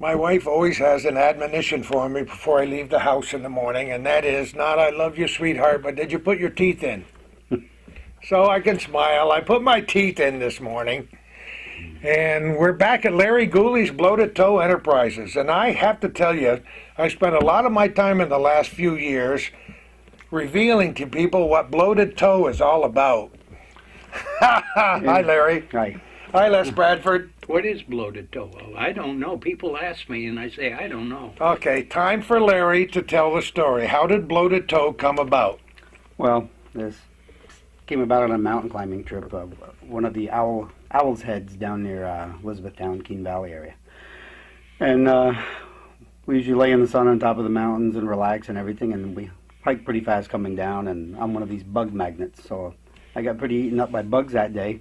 My wife always has an admonition for me before I leave the house in the morning, and that is not "I love you, sweetheart," but "Did you put your teeth in?" So I can smile. I put my teeth in this morning, and we're back at Larry Gooley's Bloated Toe Enterprises. And I have to tell you, I spent a lot of my time in the last few years revealing to people what bloated toe is all about. Hi, Larry. Hi. Hi, Les Bradford. What is bloated toe? Well, I don't know. People ask me, and I say, I don't know. Okay, time for Larry to tell the story. How did bloated toe come about? Well, this came about on a mountain climbing trip. One of the Owl's Heads down near Elizabethtown, Keene Valley area. And we usually lay in the sun on top of the mountains and relax and everything, and we hike pretty fast coming down, and I'm one of these bug magnets, so I got pretty eaten up by bugs that day.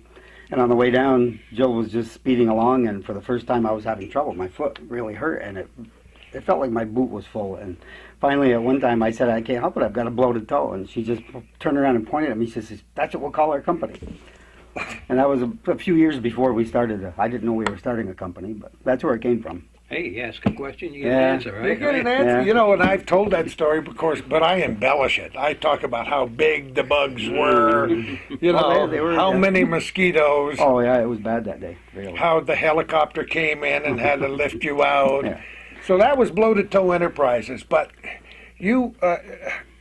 And on the way down, Jill was just speeding along, and for the first time I was having trouble. My foot really hurt, and it felt like my boot was full. And finally, at one time, I said, "I can't help it, I've got a bloated toe." And she just turned around and pointed at me. She says, "That's what we'll call our company." And that was a few years before we started. I didn't know we were starting a company, but that's where it came from. Hey, you ask a question, you get Yeah. an answer, right? You get an answer. Yeah. You know, and I've told that story, of course, but I embellish it. I talk about how big the bugs were, you know, Well, they were, how yeah. many mosquitoes, Oh, yeah, it was bad that day, really. how the helicopter came in and had to lift you out. Yeah. So that was Bloated Toe Enterprises. But you,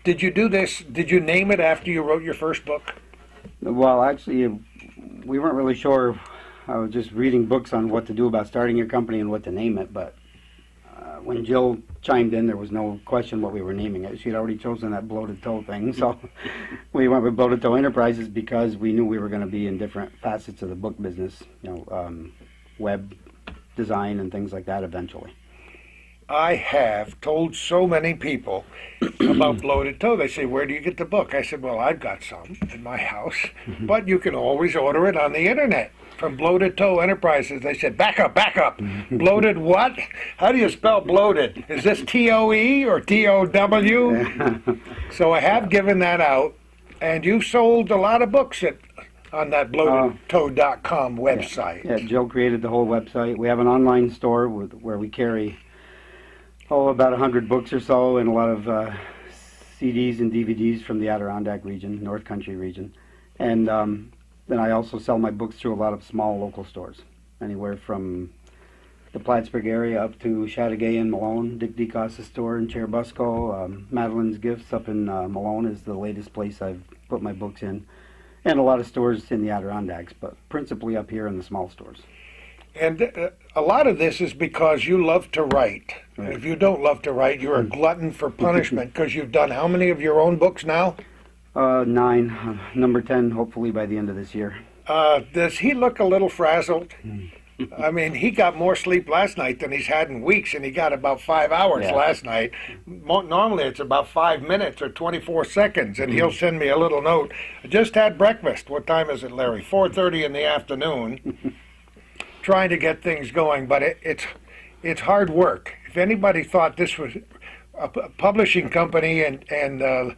did you do this, did you name it after you wrote your first book? Well, actually, we weren't really sure. I was just reading books on what to do about starting your company and what to name it, but when Jill chimed in, there was no question what we were naming it. She'd already chosen that bloated toe thing, so we went with Bloated Toe Enterprises because we knew we were going to be in different facets of the book business, web design and things like that eventually. I have told so many people about Bloated Toe. They say, "Where do you get the book?" I said, "Well, I've got some in my house, but you can always order it on the internet from Bloated Toe Enterprises." They said, back up. Bloated what? How do you spell bloated? Is this T-O-E or T-O-W? So I have given that out, and you've sold a lot of books on that bloatedtoe.com website. Yeah, Jill created the whole website. We have an online store where we carry about 100 books or so, and a lot of CDs and DVDs from the Adirondack region, North Country region. And then I also sell my books through a lot of small local stores, anywhere from the Plattsburgh area up to Chateauguay and Malone, Dick DeCosta's store in Cherubusco. Madeline's Gifts up in Malone is the latest place I've put my books in. And a lot of stores in the Adirondacks, but principally up here in the small stores. And a lot of this is because you love to write. Right. If you don't love to write, you're a glutton for punishment, because you've done how many of your own books now? 9, number 10, hopefully by the end of this year. Does he look a little frazzled? I mean, he got more sleep last night than he's had in weeks, and he got about 5 hours Yeah. last night. Normally it's about 5 minutes or 24 seconds, and he'll send me a little note. "I just had breakfast." What time is it, Larry? 4:30 in the afternoon. Trying to get things going, but it's hard work. If anybody thought this was a publishing company and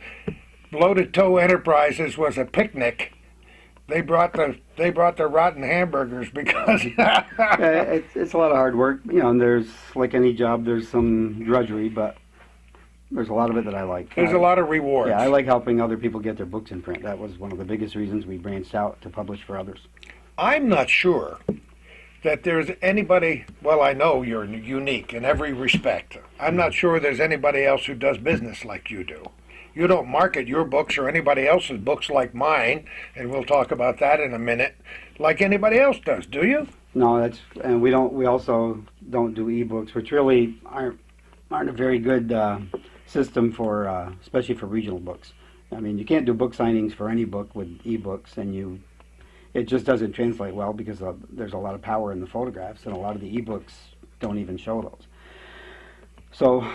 Bloated Toe Enterprises was a picnic, they brought the rotten hamburgers because It's a lot of hard work, and there's, like any job, there's some drudgery, but there's a lot of it that I like. there's a lot of rewards. Yeah, I like helping other people get their books in print. That was one of the biggest reasons we branched out to publish for others. I'm not sure that there's anybody, well, I know you're unique in every respect. I'm not sure there's anybody else who does business like you do. You don't market your books or anybody else's books like mine, and we'll talk about that in a minute, like anybody else does, do you? No, and we also don't do ebooks, which really aren't a very good system for, especially for regional books. I mean, you can't do book signings for any book with ebooks, and it just doesn't translate well because there's a lot of power in the photographs, and a lot of the ebooks don't even show those. So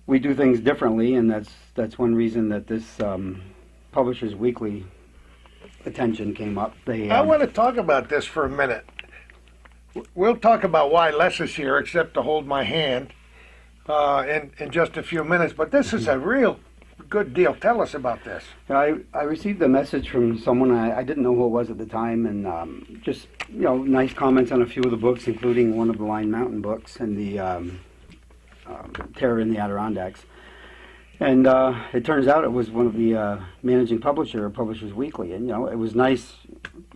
we do things differently, and that's one reason that this Publishers Weekly attention came up. I want to talk about this for a minute. We'll talk about why Les is here, except to hold my hand in just a few minutes. But this is a real good deal. Tell us about this. I received a message from someone, I didn't know who it was at the time, and just, nice comments on a few of the books, including one of the Line Mountain books and the Terror in the Adirondacks. And it turns out it was one of the managing publisher of Publishers Weekly. And, it was nice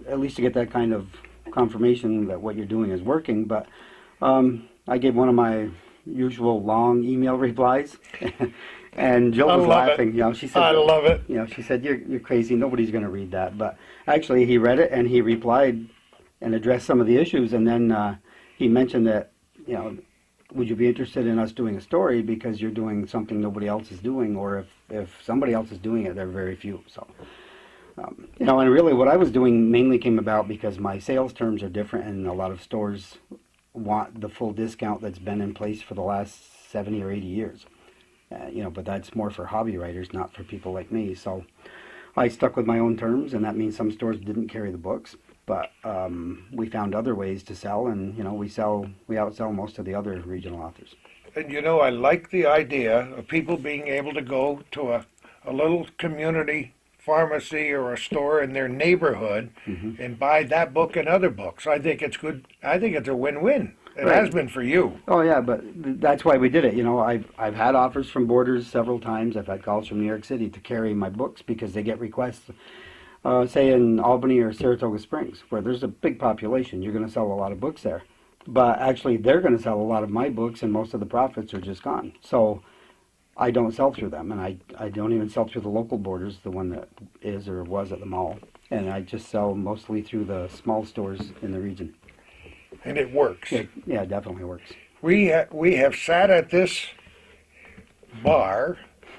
at least to get that kind of confirmation that what you're doing is working. But I gave one of my usual long email replies. And Jill was laughing. She said, I love it. She said, you're crazy. Nobody's going to read that. But actually, he read it and he replied and addressed some of the issues. And then he mentioned that, would you be interested in us doing a story because you're doing something nobody else is doing, or if somebody else is doing it, there are very few. So, and really what I was doing mainly came about because my sales terms are different, and a lot of stores want the full discount that's been in place for the last 70 or 80 years. But that's more for hobby writers, not for people like me. So I stuck with my own terms, and that means some stores didn't carry the books. But we found other ways to sell, and we outsell most of the other regional authors. And I like the idea of people being able to go to a little community pharmacy or a store in their neighborhood and buy that book and other books. I think it's good. I think it's a win-win. It has been for you. Oh yeah, but that's why we did it. I've had offers from Borders several times. I've had calls from New York City to carry my books because they get requests. Say in Albany or Saratoga Springs, where there's a big population, you're going to sell a lot of books there. But actually, they're going to sell a lot of my books, and most of the profits are just gone. So I don't sell through them, and I don't even sell through the local Borders, the one that is or was at the mall. And I just sell mostly through the small stores in the region. And it works. Yeah, it definitely works. We have sat at this bar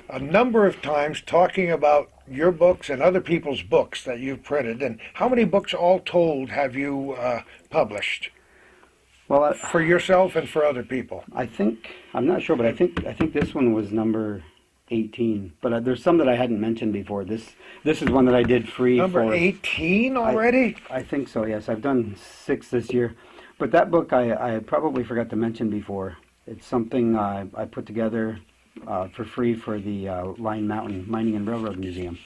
a number of times talking about your books and other people's books that you've printed. And how many books all told have you published? Well, for yourself and for other people? I'm not sure, but I think this one was number 18. But there's some that I hadn't mentioned before. This is one that I did free. Number 18 already? I think so, yes. I've done 6 this year. But that book I probably forgot to mention before. It's something I put together for free for the Line Mountain Mining and Railroad Museum.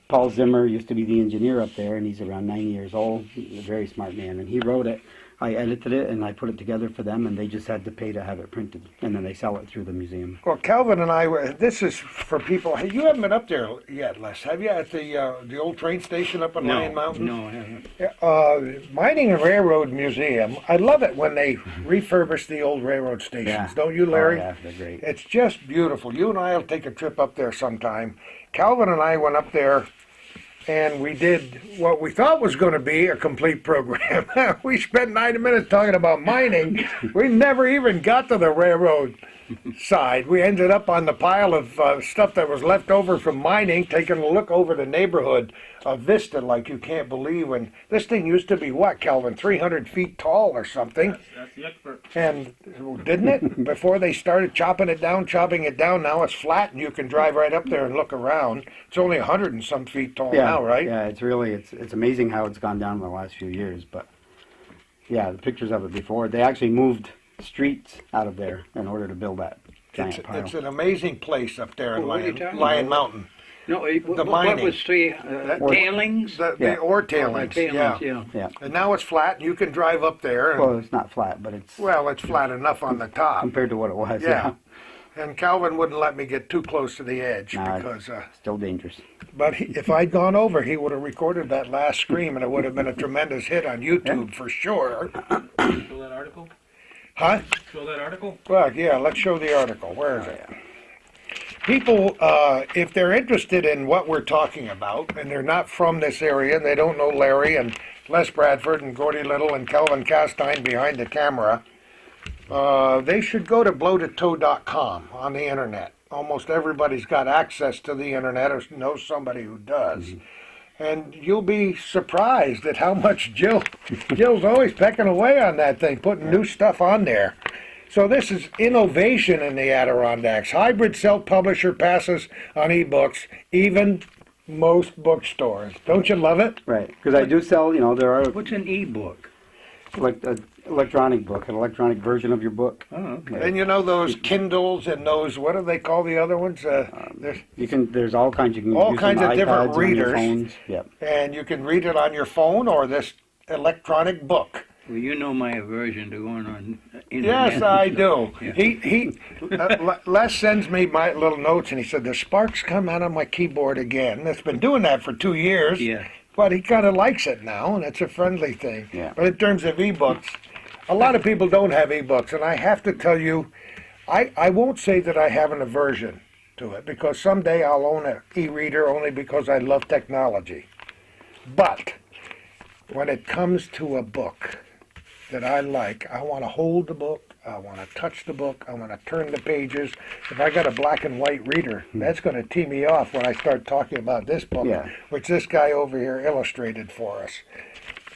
Paul Zimmer used to be the engineer up there, and he's around 90 years old. He's a very smart man, and he wrote it. I edited it, and I put it together for them, and they just had to pay to have it printed, and then they sell it through the museum. Well, Calvin and I, this is for people. Hey, you haven't been up there yet, Les, have you? At the old train station up in Lion Mountain? No, I haven't. Mining and Railroad Museum. I love it when they refurbish the old railroad stations. Yeah. Don't you, Larry? Oh, yeah, they're great. It's just beautiful. You and I will take a trip up there sometime. Calvin and I went up there, and we did what we thought was going to be a complete program. We spent 90 minutes talking about mining. We never even got to the railroad side. We ended up on the pile of stuff that was left over from mining, taking a look over the neighborhood of Vista like you can't believe. And this thing used to be what, Calvin, 300 feet tall or something? That's the expert. And didn't it? Before they started chopping it down, now it's flat and you can drive right up there and look around. It's only 100 and some feet tall now, right? Yeah, it's amazing how it's gone down in the last few years. But yeah, the pictures of it before, they actually moved streets out of there in order to build that giant pile. It's an amazing place up there in What are you talking Lion about? Mountain. No, The what mining. was the tailings? The ore tailings, Tailings, yeah. Yeah. And now it's flat and you can drive up there. And, Well, it's not flat, but it's it's flat enough on the top. compared to what it was. Yeah. And Calvin wouldn't let me get too close to the edge Nah, because... Still dangerous. But if I'd gone over, he would have recorded that last scream, and it would have been a tremendous hit on YouTube for sure. Show that article? Huh? Show that article? Well, yeah, let's show the article. Where is it? People, if they're interested in what we're talking about, and they're not from this area, and they don't know Larry and Les Bradford and Gordy Little and Kelvin Castine behind the camera, they should go to bloatedtoe.com on the internet. Almost everybody's got access to the internet or knows somebody who does. Mm-hmm. And you'll be surprised at how much Jill's always pecking away on that thing, putting new stuff on there. So this is innovation in the Adirondacks. Hybrid self-publisher passes on ebooks, even most bookstores. Don't you love it? Right, because I do sell, there are... What's an e-book? Electronic book, an electronic version of your book. Oh, okay. And you know those Kindles and those, what do they call the other ones? There's all kinds. You can All use kinds on of different iPads, on your readers. phones. Yep. And you can read it on your phone or this electronic book. Well, you know my aversion to going on internet. Yes, I do. Yeah. Les sends me my little notes, and he said, the sparks come out on my keyboard again. It's been doing that for 2 years. Yeah. But he kind of likes it now, and it's a friendly thing. Yeah. But in terms of ebooks, a lot of people don't have ebooks, and I have to tell you, I won't say that I have an aversion to it, because someday I'll own an e-reader only because I love technology. But when it comes to a book that I like, I want to hold the book, I want to touch the book, I want to turn the pages. If I got a black and white reader, that's going to tee me off when I start talking about this book, Yeah. which this guy over here illustrated for us.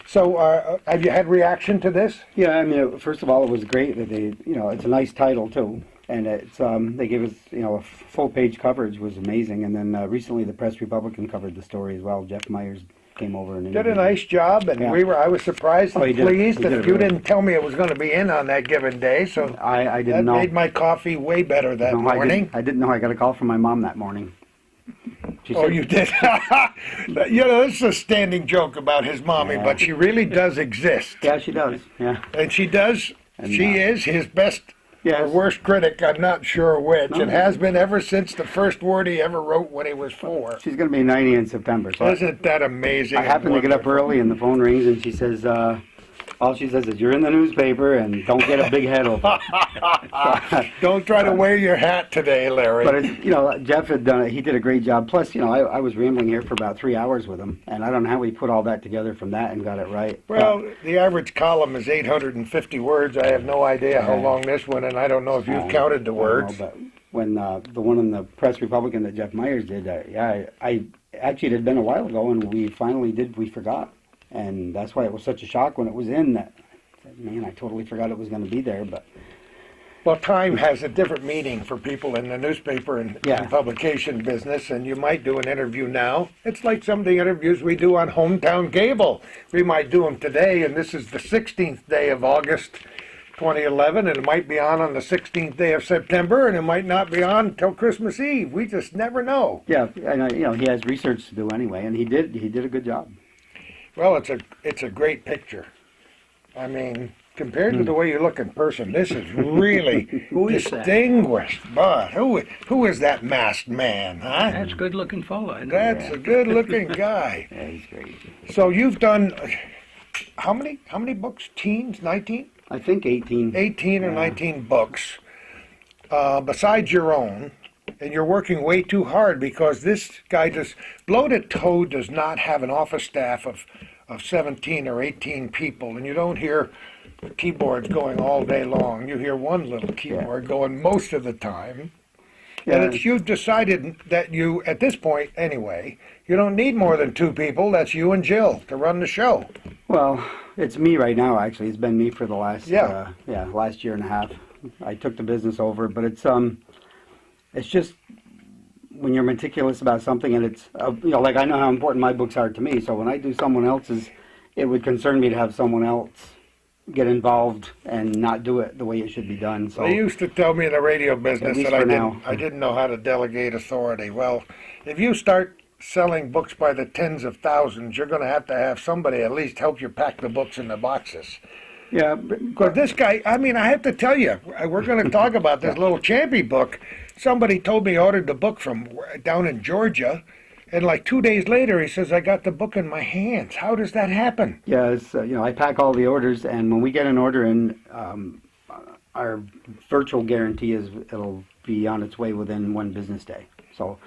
So, have you had reaction to this? Yeah, I mean, first of all, it was great that they, it's a nice title too, and it's they gave us, a full page coverage was amazing, and then recently the Press Republican covered the story as well. Jeff Myers came over and Did a interviewed nice job, and Yeah. I was surprised Oh, he and did. pleased He that did you really. didn't tell me it was going to be in on that given day. So I that didn't know. made my coffee way better that No, morning. I didn't know. I got a call from my mom that morning. She Oh, said, you did? This is a standing joke about his mommy, Yeah. but she really does exist. Yeah, she does. Yeah. And she does, And, she is his best Yes. or worst critic, I'm not sure which. No. It has been ever since the first word he ever wrote when he was 4. She's going to be 90 in September. So Isn't that amazing? I happened to get up wonderful? early and the phone rings and she says, all she says is, you're in the newspaper and don't get a big head over it. Don't try to wear your hat today, Larry. But it's, Jeff had done it. He did a great job. Plus, I was rambling here for about 3 hours with him, and I don't know how he put all that together from that and got it right. Well, the average column is 850 words. I have no idea how long this one, and I don't know if you've counted the I don't words. know, but when the one in the Press Republican that Jeff Myers did, I actually it had been a while ago, and we forgot, and that's why it was such a shock when it was in. That man, I totally forgot it was going to be there, but. Well, time has a different meaning for people in the newspaper and publication business, and you might do an interview now. It's like some of the interviews we do on Hometown Cable. We might do them today, and this is the 16th day of August 2011, and it might be on the 16th day of September, and it might not be on until Christmas Eve. We just never know. Yeah, and he has research to do anyway, and he did a good job. Well, it's a great picture. I mean, compared to the way you look in person, this is really Who is that? distinguished. But who is that masked man, huh? That's a good-looking fellow. I know That's that. a good-looking guy. Yeah, he's great. So you've done how many books? Teens, 19, I think 18. 18 or 19 books besides your own. And you're working way too hard because this guy Bloated Toad does not have an office staff of 17 or 18 people, and you don't hear keyboards going all day long. You hear one little keyboard going most of the time. Yeah. And you've decided that you, at this point anyway, you don't need more than 2 people. That's you and Jill to run the show. Well, it's me right now. Actually, it's been me for the last Yeah. last year and a half. I took the business over, but it's just when you're meticulous about something, and it's like I know how important my books are to me. So when I do someone else's, it would concern me to have someone else get involved and not do it the way it should be done. So They used to tell me in the radio business least that for now. I didn't know how to delegate authority. Well, if you start selling books by the tens of thousands, you're going to have somebody at least help you pack the books in the boxes. yeah, Because this guy, I mean, I have to tell you, we're going to talk about this little Champy book. Somebody told me he ordered the book from down in Georgia, and like 2 days later, he says, I got the book in my hands. How does that happen? yeah. It's I pack all the orders, and when we get an order in, our virtual guarantee is it'll be on its way within 1 business day. So.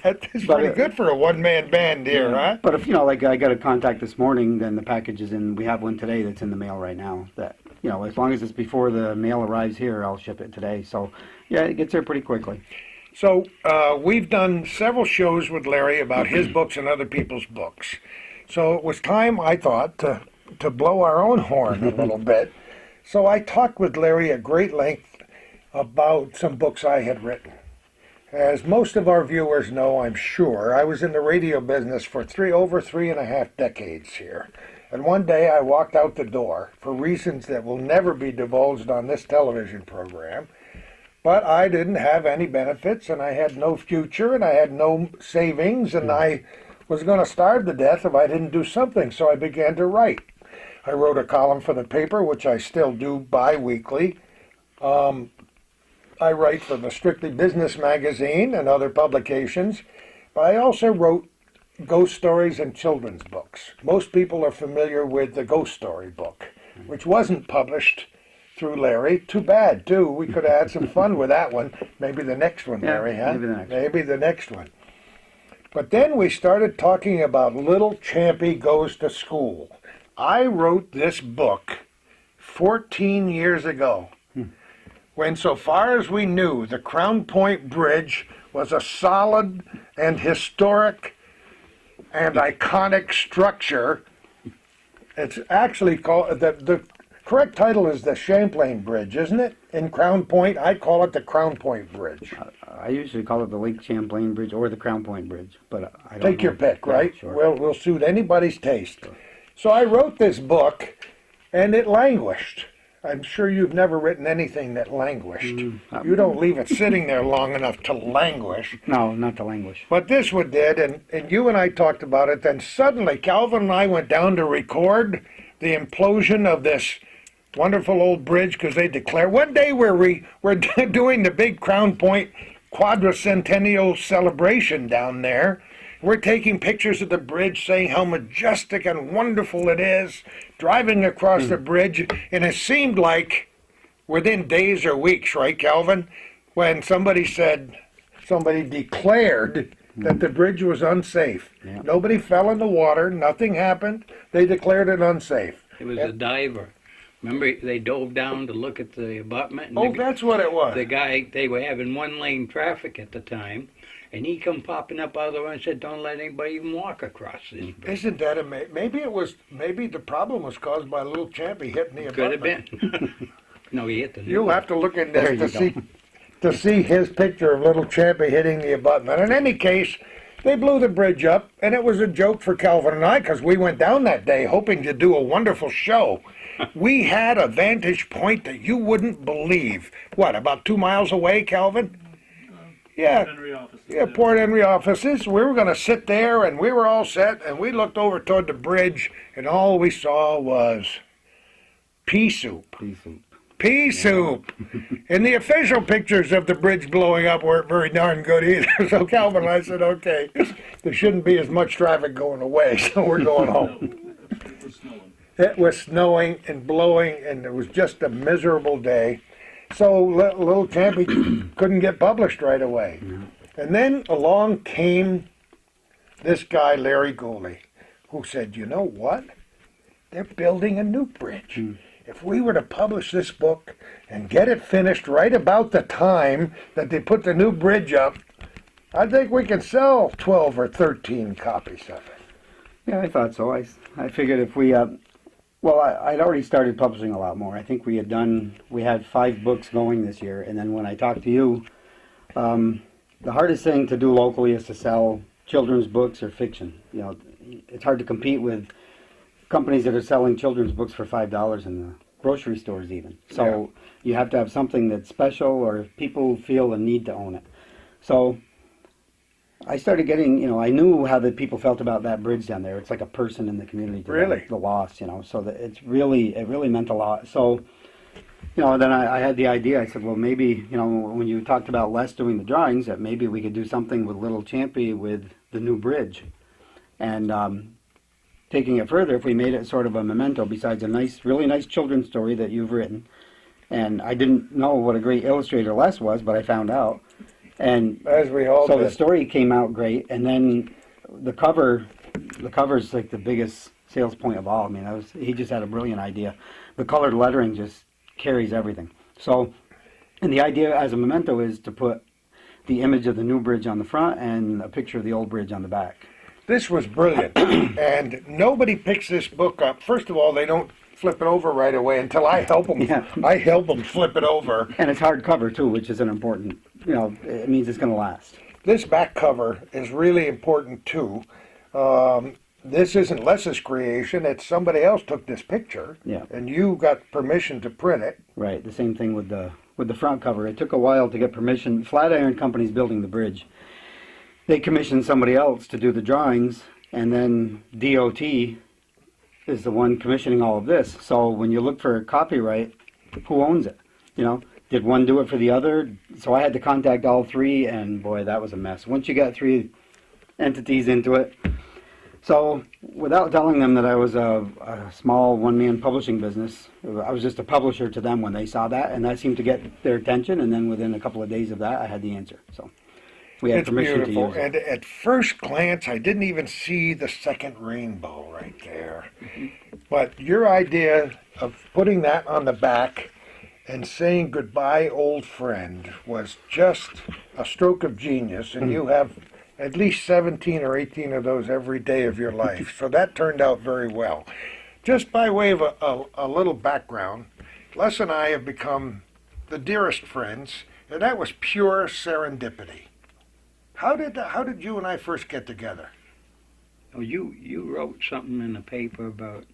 That is But, pretty good for a one-man band here, huh? But if like I got a contact this morning, then the package is in. We have one today that's in the mail right now. That as long as it's before the mail arrives here, I'll ship it today. So yeah, it gets there pretty quickly. So we've done several shows with Larry about his books and other people's books. So it was time, I thought, to blow our own horn a little bit. So I talked with Larry at great length about some books I had written. As most of our viewers know, I'm sure, I was in the radio business for over 3.5 decades here. And one day I walked out the door for reasons that will never be divulged on this television program. But I didn't have any benefits, and I had no future, and I had no savings, and I was going to starve to death if I didn't do something. So I began to write. I wrote a column for the paper, which I still do bi-weekly. I write for the Strictly Business magazine and other publications, but I also wrote ghost stories and children's books. Most people are familiar with the ghost story book, which wasn't published through Larry. Too bad, too. We could have had some fun with that one. Maybe the next one, Yeah, Larry, huh? maybe the next Maybe the next one. But then we started talking about Little Champy Goes to School. I wrote this book 14 years ago, when so far as we knew, the Crown Point Bridge was a solid and historic and iconic structure. It's actually called, the correct title is the Champlain Bridge, isn't it? In Crown Point, I call it the Crown Point Bridge. I usually call it the Lake Champlain Bridge or the Crown Point Bridge, but I don't Take know. your pick, Yeah, right? sure. We'll suit anybody's taste. So I wrote this book, and it languished. I'm sure you've never written anything that languished. You don't leave it sitting there long enough to languish. No, not the language. But this one did, and you and I talked about it. Then suddenly, Calvin and I went down to record the implosion of this wonderful old bridge, because they declare one day we're doing the big Crown Point quadricentennial celebration down there. We're taking pictures of the bridge, saying how majestic and wonderful it is, driving across the bridge, and it seemed like within days or weeks, right, Calvin, when somebody declared that the bridge was unsafe. Yeah. Nobody fell in the water, nothing happened, they declared it unsafe. It was a diver. Remember, they dove down to look at the abutment? And Oh, the, that's what it was. the guy, they were having one-lane traffic at the time, and he come popping up out of the way and said, don't let anybody even walk across this bridge. Isn't that amazing? Maybe the problem was caused by Little Champy hitting the Could have abutment. been. No, he hit the new You'll one. have to look at There this you to see his picture of Little Champy hitting the abutment. In any case, they blew the bridge up, and it was a joke for Calvin and I, because we went down that day hoping to do a wonderful show. We had a vantage point that you wouldn't believe. What, about 2 miles away, Calvin? Yeah, Henry offices. yeah, Port Henry offices. We were going to sit there, and we were all set, and we looked over toward the bridge, and all we saw was pea soup. Pea soup. Pea soup. And the official pictures of the bridge blowing up weren't very darn good either. So Calvin and I said, okay, there shouldn't be as much traffic going away, so we're going home. It was snowing. It was snowing and blowing, and it was just a miserable day. So Little Champy couldn't get published right away. And then along came this guy, Larry Gooley, who said, you know what? They're building a new bridge. If we were to publish this book and get it finished right about the time that they put the new bridge up, I think we could sell 12 or 13 copies of it. Yeah, I thought so. I figured if we, I'd already started publishing a lot more. I think we had 5 books going this year, and then when I talked to you, the hardest thing to do locally is to sell children's books or fiction. You know, it's hard to compete with companies that are selling children's books for $5 in the grocery stores even. So you have to have something that's special, or people feel a need to own it. So I started getting, I knew how the people felt about that bridge down there. It's like a person in the community to Really? the lost, so that it really meant a lot. So, then I had the idea. I said, well, maybe, when you talked about Les doing the drawings, that maybe we could do something with Little Champy with the new bridge. And taking it further, if we made it sort of a memento, besides a really nice children's story that you've written. And I didn't know what a great illustrator Les was, but I found out. And As we all so did. the story came out great, and then the cover's like the biggest sales point of all. I mean, he just had a brilliant idea. The colored lettering just carries everything. So, and the idea as a memento is to put the image of the new bridge on the front and a picture of the old bridge on the back. This was brilliant, and nobody picks this book up. First of all, they don't flip it over right away until I help them. Yeah. I help them flip it over. And it's hardcover too, which is an important it means it's going to last. This back cover is really important too. This isn't Les's creation. It's somebody else took this picture, Yeah. and you got permission to print it. Right. The same thing with the front cover. It took a while to get permission. Flatiron Company's building the bridge. They commissioned somebody else to do the drawings, and then DOT is the one commissioning all of this. So when you look for copyright, who owns it? Did one do it for the other? So I had to contact all three, and boy, that was a mess. Once you got three entities into it. So without telling them that I was a small one-man publishing business, I was just a publisher to them when they saw that, and that seemed to get their attention, and then within a couple of days of that, I had the answer. So we had It's permission beautiful. to use it. And at first glance, I didn't even see the second rainbow right there. But your idea of putting that on the back and saying goodbye, old friend, was just a stroke of genius. And you have at least 17 or 18 of those every day of your life. So that turned out very well. Just by way of a little background, Les and I have become the dearest friends, and that was pure serendipity. How did you and I first get together? Oh, you wrote something in the paper about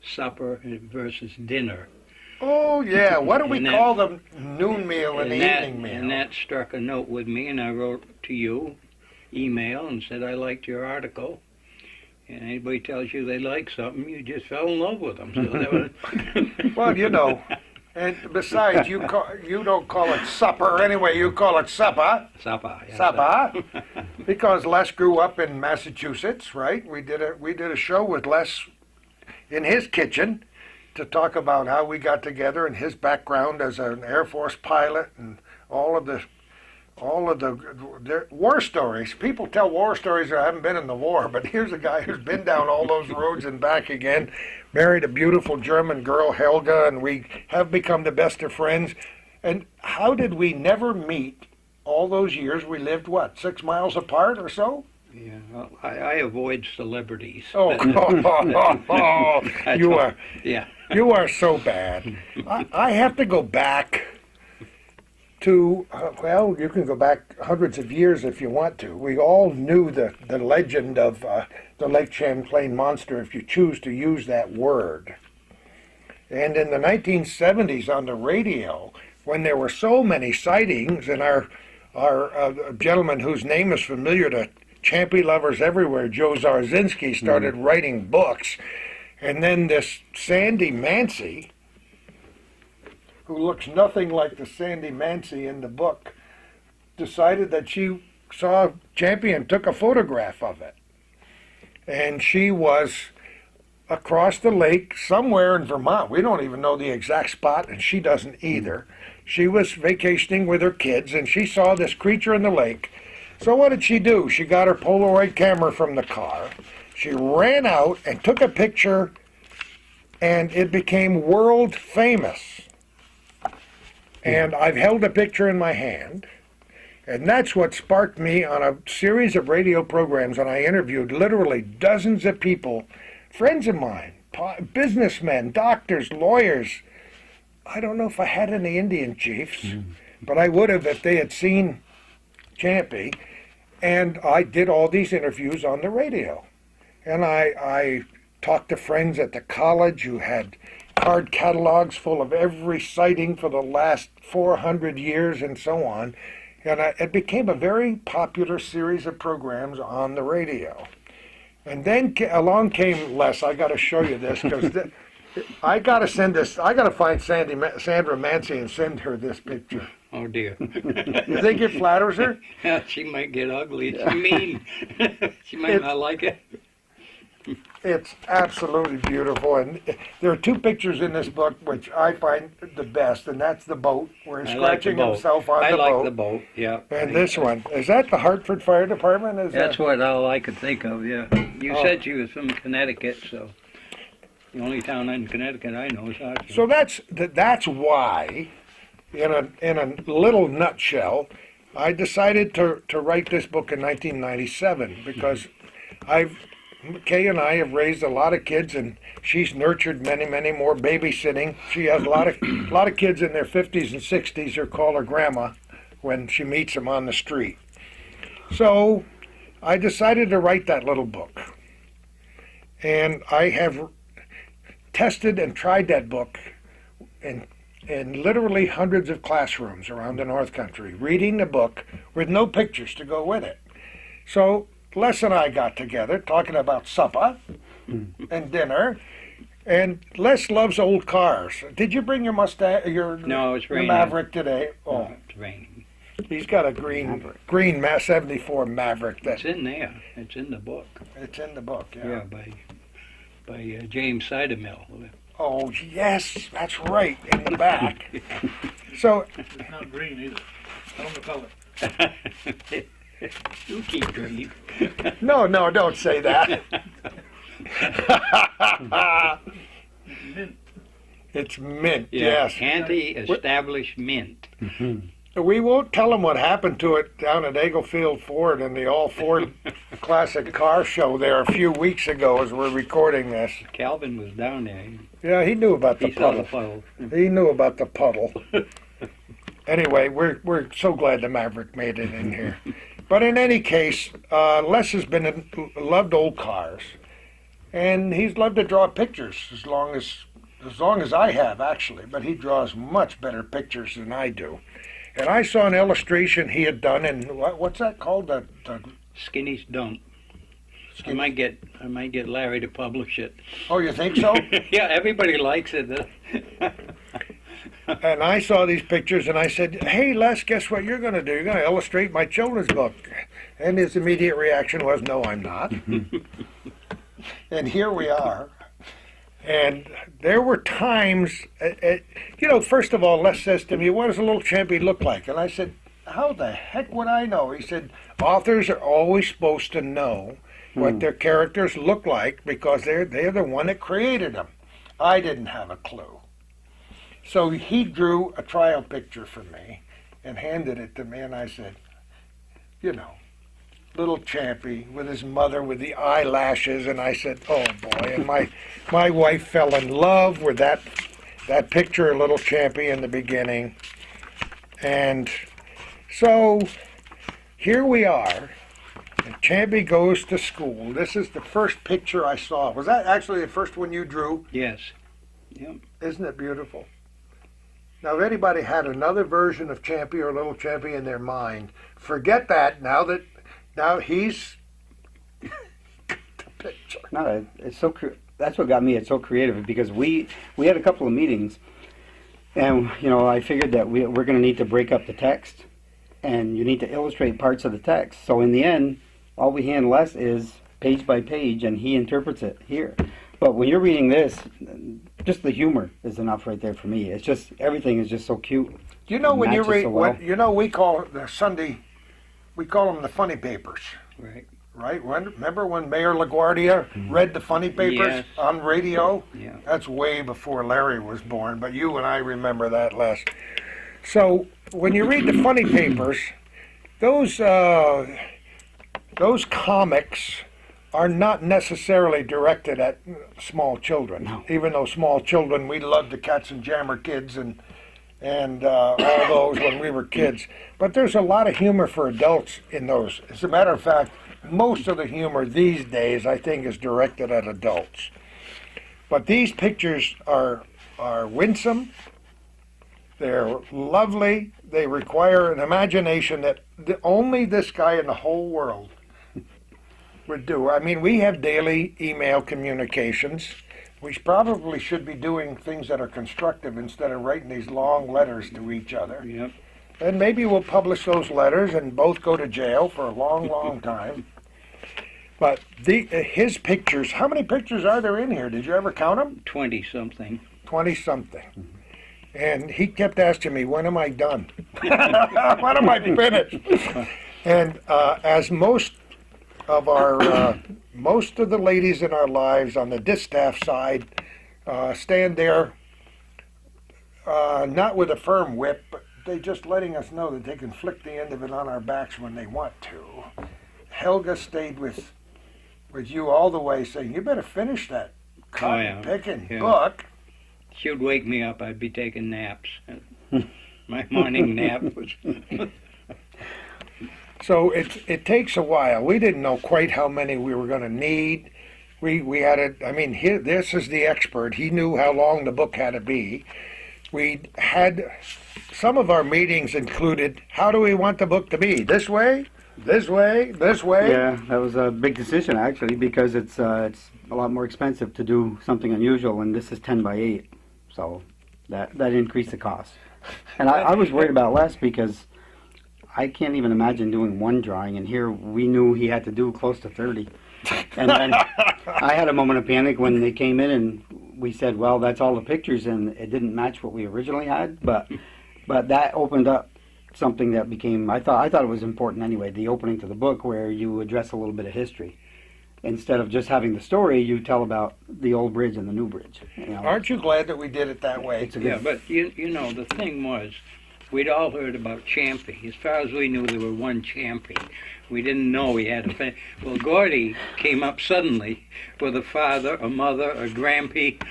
supper versus dinner. Oh, yeah. What do we And that- call the noon meal and the that, evening meal? And that struck a note with me, and I wrote to you, email, and said I liked your article. And anybody tells you they like something, you just fell in love with them. So that was Well, and besides, you don't call it supper anyway. You call it supper. supper. Yes, Supper. Because Les grew up in Massachusetts, right? We did a show with Les in his kitchen to talk about how we got together and his background as an Air Force pilot and all of the war stories. People tell war stories that haven't been in the war, but here's a guy who's been down all those roads and back again, married a beautiful German girl, Helga, and we have become the best of friends. And how did we never meet all those years? We lived, 6 miles apart or so? Yeah, well, I avoid celebrities. Oh, That's you all. are Yeah. you are so bad. I have to go back to, you can go back hundreds of years if you want to. We all knew the legend of the Lake Champlain monster, if you choose to use that word. And in the 1970s on the radio, when there were so many sightings, and our gentleman whose name is familiar to Champy lovers everywhere, Joe Zarzinski, started writing books. And then this Sandy Mancy, who looks nothing like the Sandy Mancy in the book, decided that she saw Champy and took a photograph of it. And she was across the lake somewhere in Vermont. We don't even know the exact spot, and she doesn't either. She was vacationing with her kids, and she saw this creature in the lake. So what did she do? She got her Polaroid camera from the car. She ran out and took a picture, and it became world famous. And I've held a picture in my hand, and that's what sparked me on a series of radio programs, and I interviewed literally dozens of people, friends of mine, businessmen, doctors, lawyers. I don't know if I had any Indian chiefs, but I would have if they had seen Champy. And I did all these interviews on the radio. And I talked to friends at the college who had card catalogs full of every sighting for the last 400 years and so on. And it became a very popular series of programs on the radio. And then along came Les. I got to show you this because I got to send this. I got to find Sandra Mancy and send her this picture. Oh dear. You think it flatters her? She might get ugly. It's mean. She might not like it. It's absolutely beautiful, and there are two pictures in this book which I find the best, and that's the boat where he's I like the scratching boat. himself on I the like boat. the boat. Yeah. And this one, is that the Hartford Fire Department? That's what all I could think of. Yeah. You said she was from Connecticut, so the only town in Connecticut I know is Hartford. So that's why, in a little nutshell, I decided to write this book in 1997 because Kay and I have raised a lot of kids, and she's nurtured many, many more babysitting. She has a lot of kids in their 50s and 60s who call her grandma, when she meets him on the street. So I decided to write that little book. And I have tested and tried that book in literally hundreds of classrooms around the North Country, reading the book with no pictures to go with it. So Les and I got together talking about supper and dinner. And Les loves old cars. Did you bring your No, it's your raining. Maverick today? Oh, Oh, it's raining. he's got a green 74 Maverick. It's in there. It's in the book. It's in the book, yeah. Yeah, by James Cidermill. Oh, yes, that's right, in the back. So, It's not green either. Tell them the color. You keep green. no, don't say that. Mint. It's mint, Yeah, yes. anti-established mint. We won't tell them what happened to it down at Eaglefield Ford in the All Ford Classic Car Show there a few weeks ago as we're recording this. Calvin was down there. Yeah, he knew about the He saw the puddle. puddle. He knew about the puddle. Anyway, we're so glad the Maverick made it in here. But in any case, Les has loved old cars, and he's loved to draw pictures as long as I have actually. But he draws much better pictures than I do. And I saw an illustration he had done in what's that called? The Skinny's Dump. I might get Larry to publish it. Oh, you think so? Yeah, everybody likes it. And I saw these pictures and I said, "Hey, Les, guess what you're going to do? You're going to illustrate my children's book." And his immediate reaction was, "No, I'm not." And here we are. And there were times, first of all, Les says to me, "What does a little Champy look like?" And I said, "How the heck would I know?" He said, "Authors are always supposed to know what their characters look like because they're the one that created them." I didn't have a clue. So he drew a trial picture for me and handed it to me, and I said, little Champy with his mother with the eyelashes, and I said, "Oh boy!" And my wife fell in love with that picture of little Champy in the beginning, and so here we are. And Champy goes to school. This is the first picture I saw. Was that actually the first one you drew? Yes. Yep. Isn't it beautiful? Now, if anybody had another version of Champy or Little Champy in their mind, forget that. Now he's the picture. No, it's so. That's what got me. It's so creative because we had a couple of meetings, and I figured that we're going to need to break up the text, and you need to illustrate parts of the text. So in the end, all we hand Les is page by page, and he interprets it here. But when you're reading this, just the humor is enough right there for me. It's just everything is just so cute. You know when you Matches read, so well. we call the Sunday, we call them the funny papers, Right. right? Remember when Mayor LaGuardia read the funny papers Yes. on radio? Yeah. That's way before Larry was born, but you and I remember that, Les. So when you read the funny papers, those comics are not necessarily directed at small children. No. Even though small children, we loved the Cats and Jammer Kids and all those when we were kids. But there's a lot of humor for adults in those. As a matter of fact, most of the humor these days, I think, is directed at adults. But these pictures are winsome. They're lovely. They require an imagination that only this guy in the whole world would do. I mean, we have daily email communications. We probably should be doing things that are constructive instead of writing these long letters to each other. Yep. And maybe we'll publish those letters and both go to jail for a long, long time. But his pictures, how many pictures are there in here? Did you ever count them? 20-something. 20-something. And he kept asking me, "When am I done? When am I finished?" And as most of the ladies in our lives on the distaff side stand there, not with a firm whip, but they just letting us know that they can flick the end of it on our backs when they want to. Helga stayed with you all the way, saying, "You better finish that cotton picking book." She'd wake me up. I'd be taking naps. My morning nap was. So it takes a while. We didn't know quite how many we were going to need. We had it. I mean, this is the expert. He knew how long the book had to be. We had some of our meetings included. How do we want the book to be? This way, this way, this way. Yeah, that was a big decision actually because it's a lot more expensive to do something unusual, and this is 10 by 8, so that increased the cost. And I was worried about less because I can't even imagine doing one drawing, and here we knew he had to do close to 30. And then I had a moment of panic when they came in and we said, well, that's all the pictures, and it didn't match what we originally had, but that opened up something that became, I thought it was important anyway, the opening to the book where you address a little bit of history. Instead of just having the story, you tell about the old bridge and the new bridge. You know? Aren't you glad that we did it that way? It's a Yeah, good, but you know, the thing was, we'd all heard about Champy. As far as we knew, there were one Champy. We didn't know he had a family. Well, Gordy came up suddenly with a father, a mother, a grampy,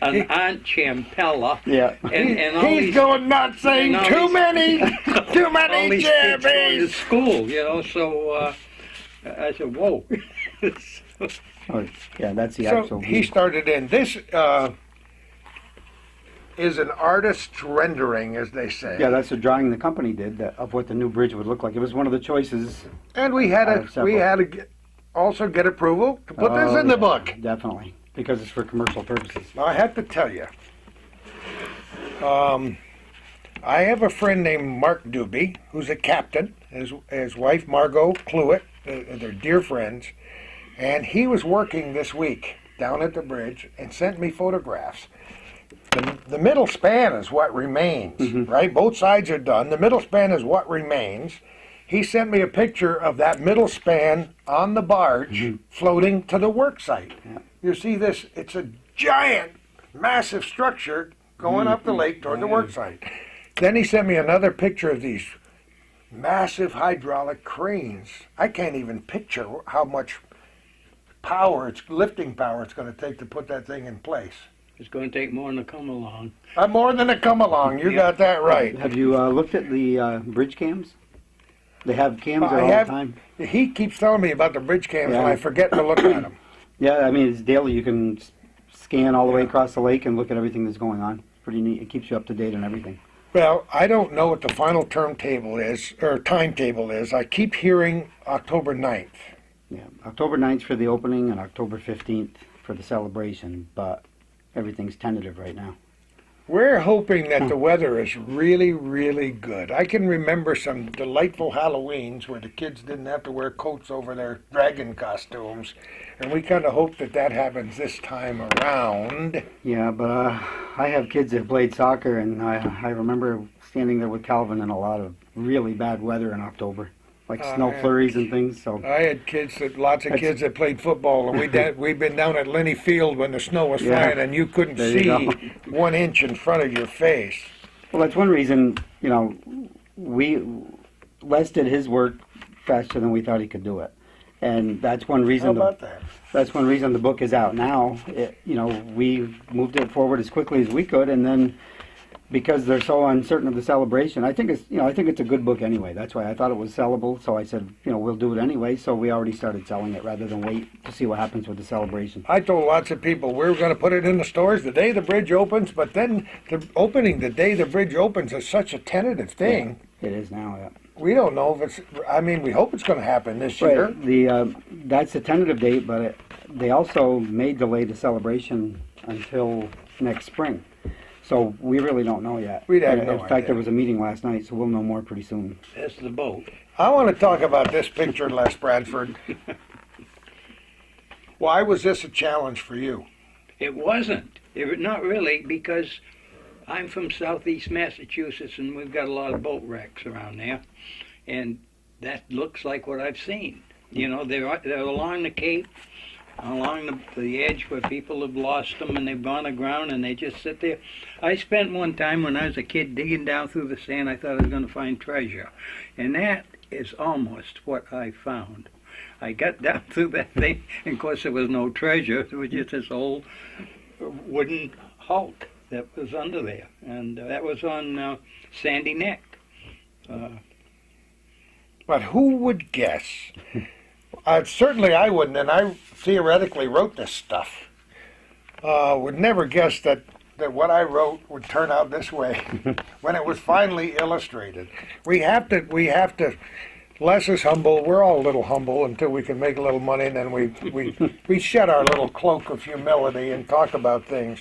an aunt Champella, yeah. and all He's these, going nuts saying and all too these- many all Champies. these kids going to school, you know. So I said, "Whoa." Oh, yeah, that's the So actual he view. started in. This is an artist's rendering, as they say. Yeah, that's the drawing the company did of what the new bridge would look like. It was one of the choices. And we had Out of to several. also get approval to put this Oh, in the yeah, book. Definitely, because it's for commercial purposes. Now, I have to tell you, I have a friend named Mark Doobie, who's a captain. His wife, Margot Cluett, they're dear friends. And he was working this week down at the bridge and sent me photographs. The middle span is what remains, right? Both sides are done. The middle span is what remains. He sent me a picture of that middle span on the barge floating to the work site. Yeah. You see this, it's a giant, massive structure going up the lake toward the work site. Then he sent me another picture of these massive hydraulic cranes. I can't even picture how much lifting power it's going to take to put that thing in place. It's going to take more than to come along. More than a come along. You got that right. Have you looked at the bridge cams? They have cams I there all have- the time. He keeps telling me about the bridge cams, and Yeah. I forget to look at them. Yeah, I mean, it's daily. You can scan all the way across the lake and look at everything that's going on. It's pretty neat. It keeps you up to date on everything. Well, I don't know what the final timetable is. I keep hearing October 9th. Yeah, October 9th for the opening and October 15th for the celebration, but everything's tentative right now. We're hoping that the weather is really, really good. I can remember some delightful Halloweens where the kids didn't have to wear coats over their dragon costumes, and we kind of hope that happens this time around. Yeah, but I have kids that played soccer, and I remember standing there with Calvin in a lot of really bad weather in October, like snow yeah. flurries and things. So I had lots of kids that played football, and we've been down at Lenny Field when the snow was Yeah. flying, and you couldn't There you see go. 1 inch in front of your face. well, that's one reason. You know, Les did his work faster than we thought he could do it, and that's one How reason. about that? That's one reason the book is out now. We moved it forward as quickly as we could, and then because they're so uncertain of the celebration, I think it's a good book anyway. That's why I thought it was sellable. So I said, we'll do it anyway. So we already started selling it rather than wait to see what happens with the celebration. I told lots of people we were going to put it in the stores the day the bridge opens, but then the opening the day the bridge opens is such a tentative thing. It is now. Yeah. We don't know if it's. I mean, we hope it's going to happen this year. Right. That's the tentative date, but they also may delay the celebration until next spring. So we really don't know yet. We'd have no In fact, idea. there was a meeting last night, so we'll know more pretty soon. That's the boat. I want to talk about this picture, Les Bradford. Why was this a challenge for you? It wasn't. Not really, because I'm from southeast Massachusetts, and we've got a lot of boat wrecks around there, and that looks like what I've seen. They're along the Cape, along the edge where people have lost them and they've gone aground and they just sit there. I spent one time when I was a kid digging down through the sand. I thought I was going to find treasure, and that is almost what I found. I got down through that thing, and of course there was no treasure. There was just this old wooden hulk that was under there, and that was on Sandy Neck. But who would guess? Certainly I wouldn't, and I theoretically wrote this stuff. Would never guess that what I wrote would turn out this way when it was finally illustrated. We have to. Less is humble. We're all a little humble until we can make a little money, and then we shed our little cloak of humility and talk about things.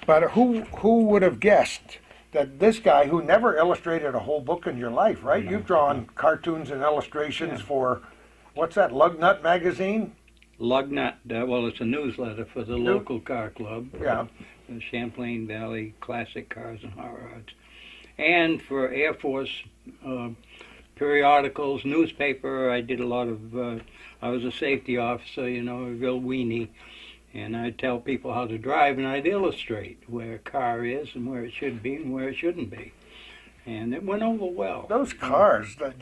But who would have guessed that this guy, who never illustrated a whole book in your life, right? You've drawn cartoons and illustrations for, what's that, Lugnut magazine? Lugnut, well, it's a newsletter for the local car club. Yeah. The Champlain Valley Classic Cars and Hot Rods. And for Air Force periodicals, newspaper, I did a lot of, I was a safety officer, a real weenie. And I'd tell people how to drive, and I'd illustrate where a car is and where it should be and where it shouldn't be. And it went over well. Those cars that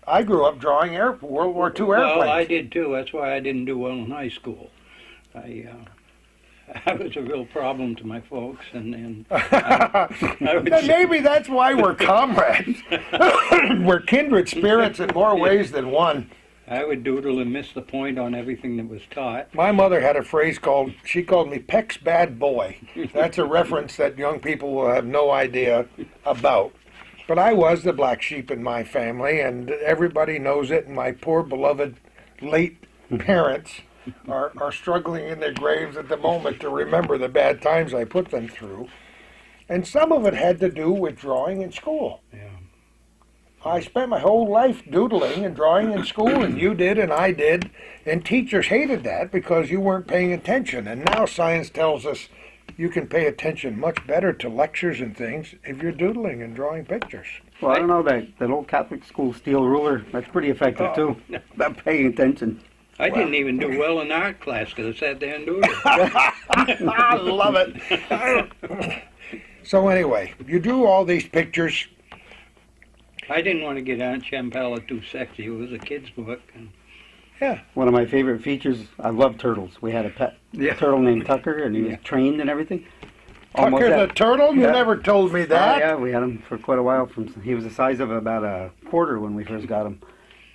I grew up drawing World War II airplanes. Well, I did too. That's why I didn't do well in high school. I was a real problem to my folks, and I would Maybe that's why we're comrades. We're kindred spirits in more ways than one. I would doodle and miss the point on everything that was taught. My mother had a phrase she called me Peck's bad boy. That's a reference that young people will have no idea about. But I was the black sheep in my family, and everybody knows it, and my poor beloved late parents are struggling in their graves at the moment to remember the bad times I put them through. And some of it had to do with drawing in school. Yeah. I spent my whole life doodling and drawing in school, and you did and I did, and teachers hated that because you weren't paying attention. And now science tells us you can pay attention much better to lectures and things if you're doodling and drawing pictures. Well, I don't know, that old Catholic school steel ruler, that's pretty effective too, about paying attention. I didn't even do well in art class because I sat there and doodled. I love it. So anyway, you drew all these pictures. I didn't want to get Aunt Champala too sexy. It was a kid's book. And One of my favorite features, I love turtles. We had a pet turtle named Tucker, and he was trained and everything. Tucker the turtle? You never told me that. Yeah, we had him for quite a while. He was the size of about a quarter when we first got him.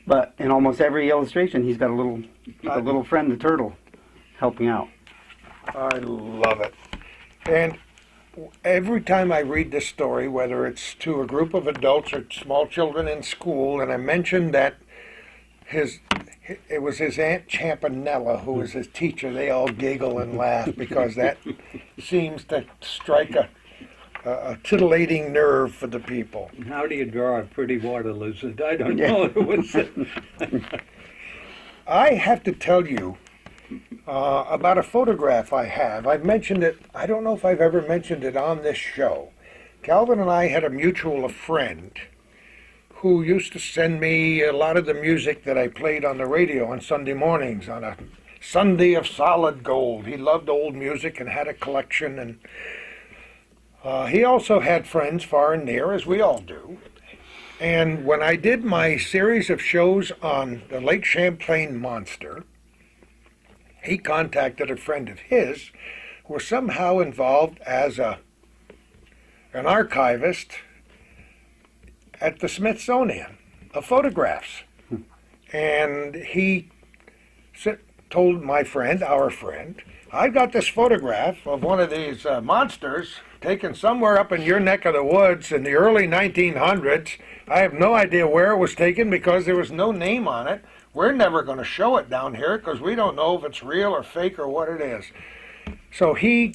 But in almost every illustration, he's got a little friend, the turtle, helping out. I love it. And every time I read this story, whether it's to a group of adults or small children in school, and I mention that it was his Aunt Champanella who was his teacher, they all giggle and laugh because that seems to strike a titillating nerve for the people. how do you draw a pretty water lizard? I don't know. It was, I have to tell you about a photograph I have. I've mentioned it, I don't know if I've ever mentioned it on this show. Calvin and I had a mutual friend who used to send me a lot of the music that I played on the radio on Sunday mornings on a Sunday of solid gold. He loved old music and had a collection, and he also had friends far and near, as we all do. And when I did my series of shows on the Lake Champlain monster, he contacted a friend of his who was somehow involved as an archivist at the Smithsonian of photographs. And he told my friend, our friend, I got this photograph of one of these monsters taken somewhere up in your neck of the woods in the early 1900s. I have no idea where it was taken because there was no name on it. We're never going to show it down here because we don't know if it's real or fake or what it is. So he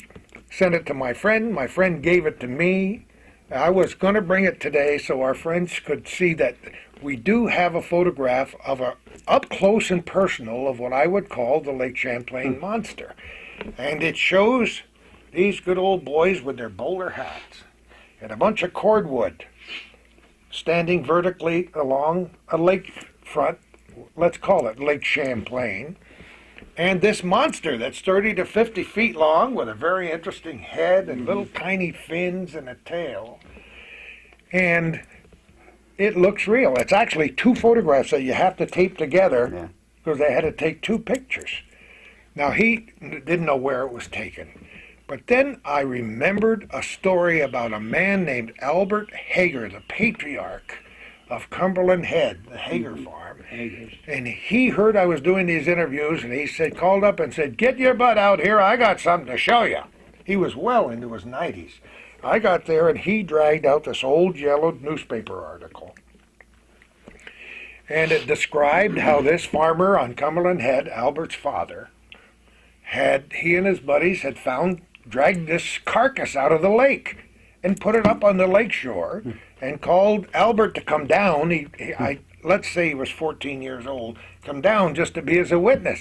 sent it to my friend. My friend gave it to me. I was going to bring it today so our friends could see that we do have a photograph of a up close and personal of what I would call the Lake Champlain monster. And it shows these good old boys with their bowler hats and a bunch of cordwood standing vertically along a lake front. Let's call it Lake Champlain. And this monster that's 30 to 50 feet long with a very interesting head and little tiny fins and a tail. And it looks real. It's actually two photographs that you have to tape together because they had to take two pictures. Now, he didn't know where it was taken. But then I remembered a story about a man named Albert Hager, the patriarch of Cumberland Head, the Hager farm. Hager's. And he heard I was doing these interviews, and he said, called up and said, "Get your butt out here. I got something to show you." He was well into his 90s. I got there, and he dragged out this old yellowed newspaper article. And it described how this farmer on Cumberland Head, Albert's father, he and his buddies had dragged this carcass out of the lake and put it up on the lake shore and called Albert to come down. Let's say he was 14 years old, come down just to be as a witness.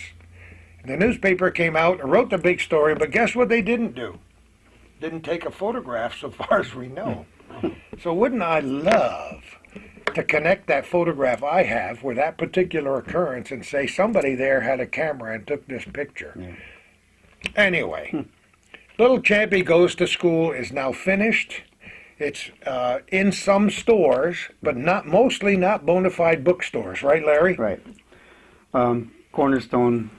The newspaper came out and wrote the big story, but guess what they didn't do? Didn't take a photograph so far as we know. So wouldn't I love to connect that photograph I have with that particular occurrence and say somebody there had a camera and took this picture. Yeah. Anyway, Little Champy Goes to School is now finished. It's in some stores, but mostly not bona fide bookstores, right, Larry? Right. Cornerstone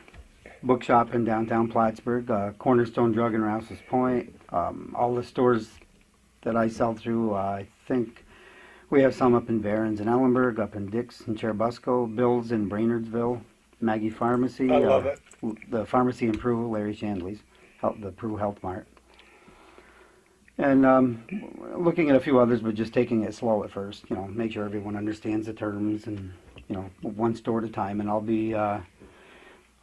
Bookshop in downtown Plattsburgh, Cornerstone Drug in Rouse's Point, all the stores that I sell through. I think we have some up in Barron's and Ellenburg, up in Dix and Cherubusco, Bill's in Brainardsville, Maggie Pharmacy. I love it. The Pharmacy in Prue, Larry Shandley's, the Prue Health Mart. And looking at a few others, but just taking it slow at first. Make sure everyone understands the terms, and one store at a time. And I'll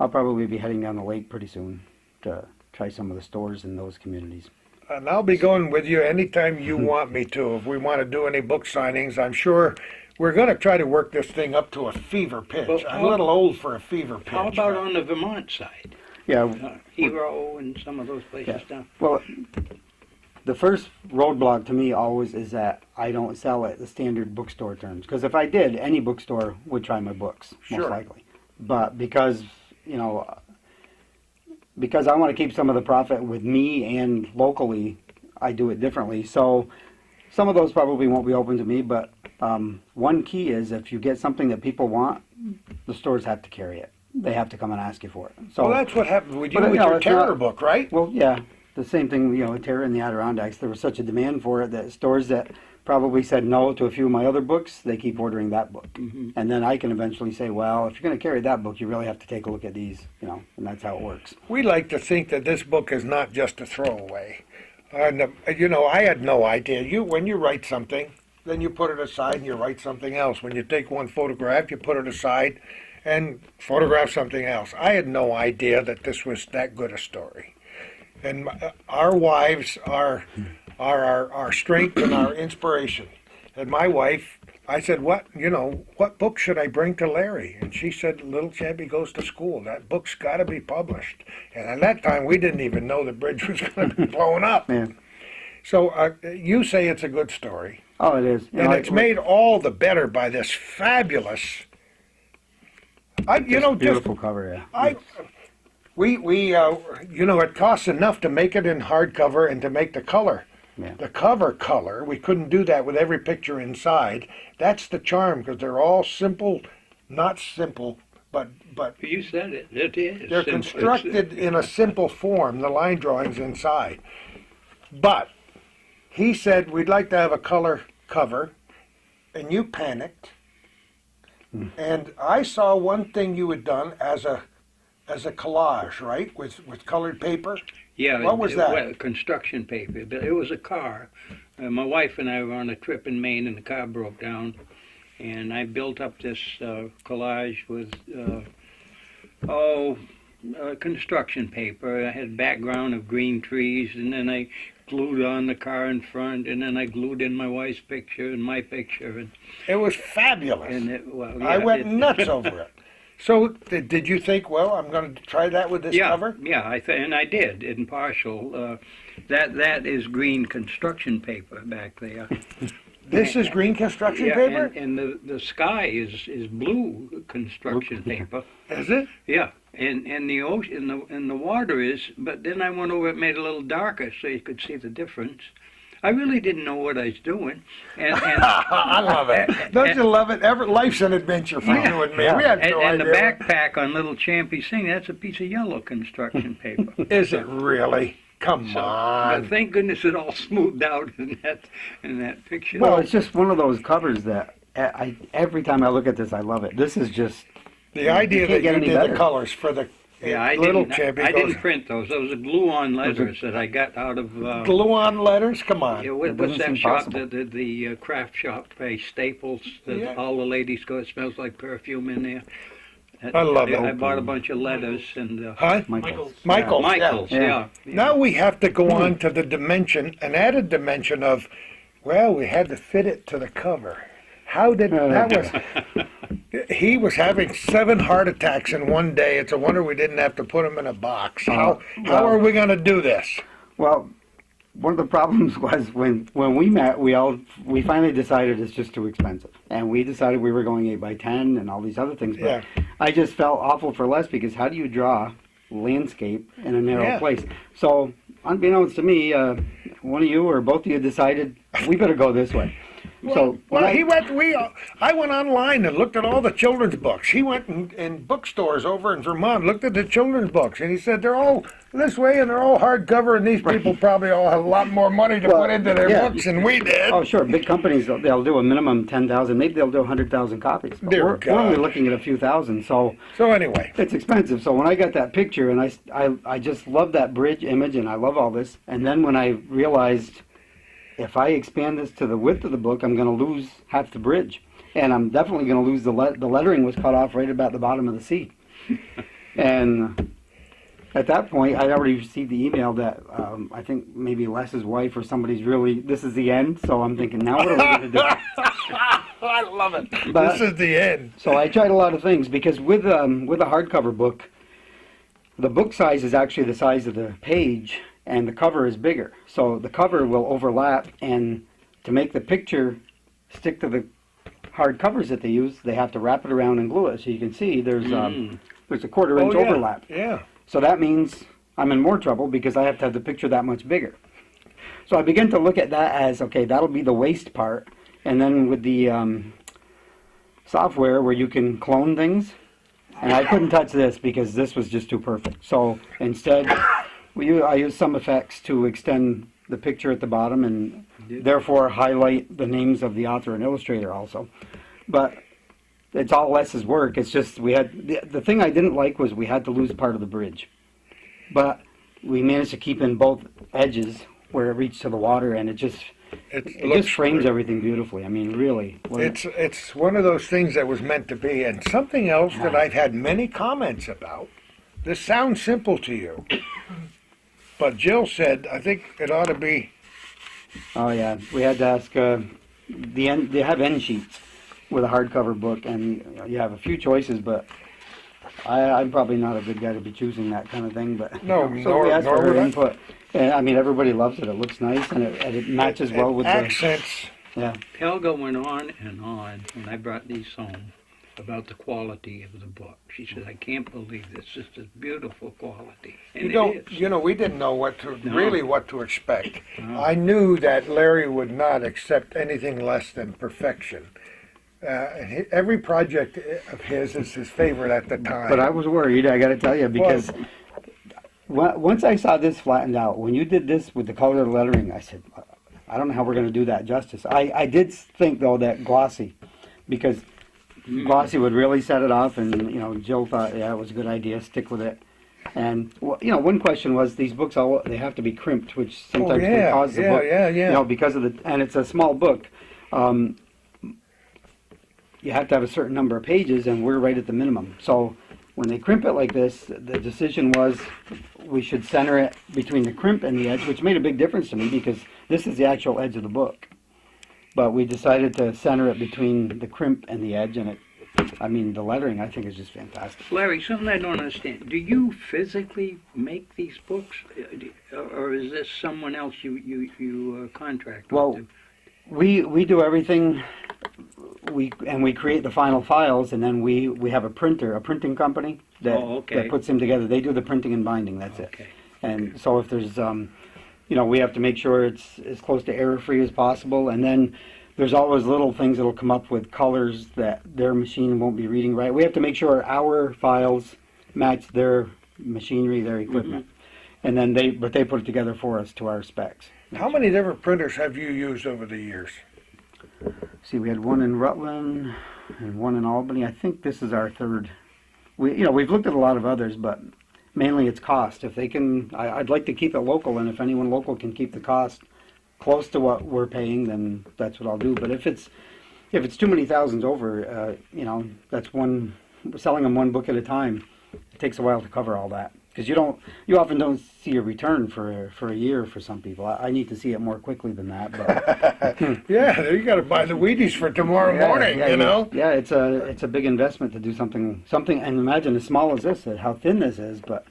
probably be heading down the lake pretty soon to try some of the stores in those communities. And I'll be going with you anytime you want me to. If we want to do any book signings, I'm sure we're going to try to work this thing up to a fever pitch. Well, I'm a little old for a fever pitch. How about on the Vermont side? Yeah. Hero and some of those places down. Well, the first roadblock to me always is that I don't sell at the standard bookstore terms. Because if I did, any bookstore would try my books, most likely. But because I want to keep some of the profit with me and locally, I do it differently. So some of those probably won't be open to me, but one key is if you get something that people want, the stores have to carry it. They have to come and ask you for it. So Well, that's what happened with you But, with you know, your it's terror not- book, right? Well, yeah, the same thing, Terror in the Adirondacks. There was such a demand for it that stores that probably said no to a few of my other books, they keep ordering that book. Mm-hmm. And then I can eventually say, well, if you're going to carry that book, you really have to take a look at these, and that's how it works. We like to think that this book is not just a throwaway. And, I had no idea. When you write something, then you put it aside and you write something else. When you take one photograph, you put it aside and photograph something else. I had no idea that this was that good a story. And our wives are our strength and our inspiration. And my wife, I said, what book should I bring to Larry? And she said, Little Champy Goes to School. That book's got to be published. And at that time, we didn't even know the bridge was going to be blown up. Yeah. So you say it's a good story. Oh, it is. And it's made all the better by this fabulous, beautiful cover, yeah. It costs enough to make it in hardcover and to make the color. Yeah. The cover color, we couldn't do that with every picture inside. That's the charm, because they're all simple, not simple, but You said it. It is. they're simple. constructed in a simple form, the line drawings inside. But he said, we'd like to have a color cover, and you panicked. And I saw one thing you had done as a collage, right, with colored paper. Yeah. What was that? Well, construction paper. But it was a car. My wife and I were on a trip in Maine, and the car broke down. And I built up this collage with construction paper. I had a background of green trees, and then I glued on the car in front, and then I glued in my wife's picture and my picture. And It was fabulous. I went nuts over it. So did you think, well, I'm going to try that with this cover? Yeah, and I did in partial. That is green construction paper back there. This is green construction Yeah, paper? and the sky is blue construction paper. Is it? Yeah, and the ocean and the water is. But then I went over it, made it a little darker so you could see the difference. I really didn't know what I was doing, and I love it. Don't you love it? Life's an adventure for you and me. We had no and the idea. backpack on Little Champy Sing, that's a piece of yellow construction paper. Is it really? Come But on. thank goodness it all smoothed out in that picture. Well, it's just one of those covers that every time I look at this, I love it. This is just The idea can't that get you any did better. the colors for the Yeah, I little didn't. Champy I goes, didn't print those. Those are glue-on letters that I got out of. glue-on letters. Come on. Yeah, It what's doesn't that seem shop? possible. The craft shop, Staples. That Yeah. all the ladies go. It smells like perfume in there. I love it. I bought a bunch of letters and. Huh? Michael's. Michael's. yeah. Michael's, yeah. Now we have to go on to the dimension, an added dimension of, well, we had to fit it to the cover. How did that was? He was having 7 heart attacks in one day. It's a wonder we didn't have to put him in a box. How well- are we going to do this? Well, one of the problems was when we met, we finally decided it's just too expensive, and we decided we were going 8x10 and all these other things. But Yeah. I just felt awful for less because how do you draw landscape in a narrow Yeah. place? So, unbeknownst to me, one of you or both of you decided we better go this way. So when Well, I- I went online and looked at all the children's books. He went in bookstores over in Vermont, looked at the children's books, and he said they're all this way and they're all hardcover, and these people probably all have a lot more money to Well, put into their yeah. books than we did. Oh, sure. Big companies, they'll do a minimum 10,000. Maybe they'll do 100,000 copies. But Dear we're only God. looking at a few thousand, so So anyway, it's expensive. So when I got that picture, and I just love that bridge image, and I love all this. And then when I realized if I expand this to the width of the book, I'm going to lose half the bridge. And I'm definitely going to lose the lettering was cut off right about the bottom of the C. And at that point, I'd already received the email that I think maybe Les's wife or somebody's really, this is the end. So I'm thinking, now what are we going to do? I love it. But- This is the end. So I tried a lot of things because with a hardcover book, the book size is actually the size of the page, and the cover is bigger. So the cover will overlap, and to make the picture stick to the hard covers that they use, they have to wrap it around and glue it. So you can see there's a 1/4 inch Oh, yeah. overlap. Yeah. So that means I'm in more trouble because I have to have the picture that much bigger. So I began to look at that as, okay, that'll be the waist part. And then with the software where you can clone things, and I couldn't touch this because this was just too perfect. So instead, I used some effects to extend the picture at the bottom and therefore highlight the names of the author and illustrator also. But it's all Les's work. It's just we had the thing I didn't like was we had to lose part of the bridge, but we managed to keep in both edges where it reached to the water, and it just frames great. everything beautifully. I mean, really. It's one of those things that was meant to be, and something else that I've had many comments about. This sounds simple to you, but Jill said I think it ought to be. Oh yeah, we had to ask they have end sheets with a hardcover book, and you have a few choices, but I'm probably not a good guy to be choosing that kind of thing. But No, so we asked nor for her would I. input. And I mean, everybody loves it. It looks nice, and it matches well with the accents. yeah. Helga went on and on when I brought these home about the quality of the book. She said, "I can't believe this. This is beautiful quality." And it is. We didn't know what to expect. No. I knew that Larry would not accept anything less than perfection. Every project of his is his favorite at the time. But I was worried, I got to tell you, because once I saw this flattened out, when you did this with the color lettering, I said, I don't know how we're going to do that justice. I did think, though, that glossy, because glossy would really set it off, and, Jill thought, yeah, it was a good idea, stick with it. And, one question was, these books, they have to be crimped, which sometimes can cause the book, yeah. because of and it's a small book. You have to have a certain number of pages, and we're right at the minimum. So when they crimp it like this, the decision was we should center it between the crimp and the edge, which made a big difference to me because this is the actual edge of the book. But we decided to center it between the crimp and the edge, and the lettering I think is just fantastic. Larry, something I don't understand. Do you physically make these books, or is this someone else you contract Well, with? we do everything. We create the final files, and then we have a printing company that puts them together. They do the printing and binding. That's it. And so if there's we have to make sure it's as close to error-free as possible, and then there's always little things that'll come up with colors that their machine won't be reading right. We have to make sure our files match their machinery, their equipment, and then they put it together for us to our specs. How many different printers have you used over the years? See, we had one in Rutland and one in Albany. I think this is our third. We've looked at a lot of others, but mainly it's cost. If they can, I'd like to keep it local, and if anyone local can keep the cost close to what we're paying, then that's what I'll do. But if it's too many thousands over, that's selling them one book at a time. It takes a while to cover all that, because you often don't see a return for a year for some people. I need to see it more quickly than that. But Yeah, you got to buy the Wheaties for tomorrow morning. Yeah, it's a big investment to do something, and imagine as small as this, how thin this is, but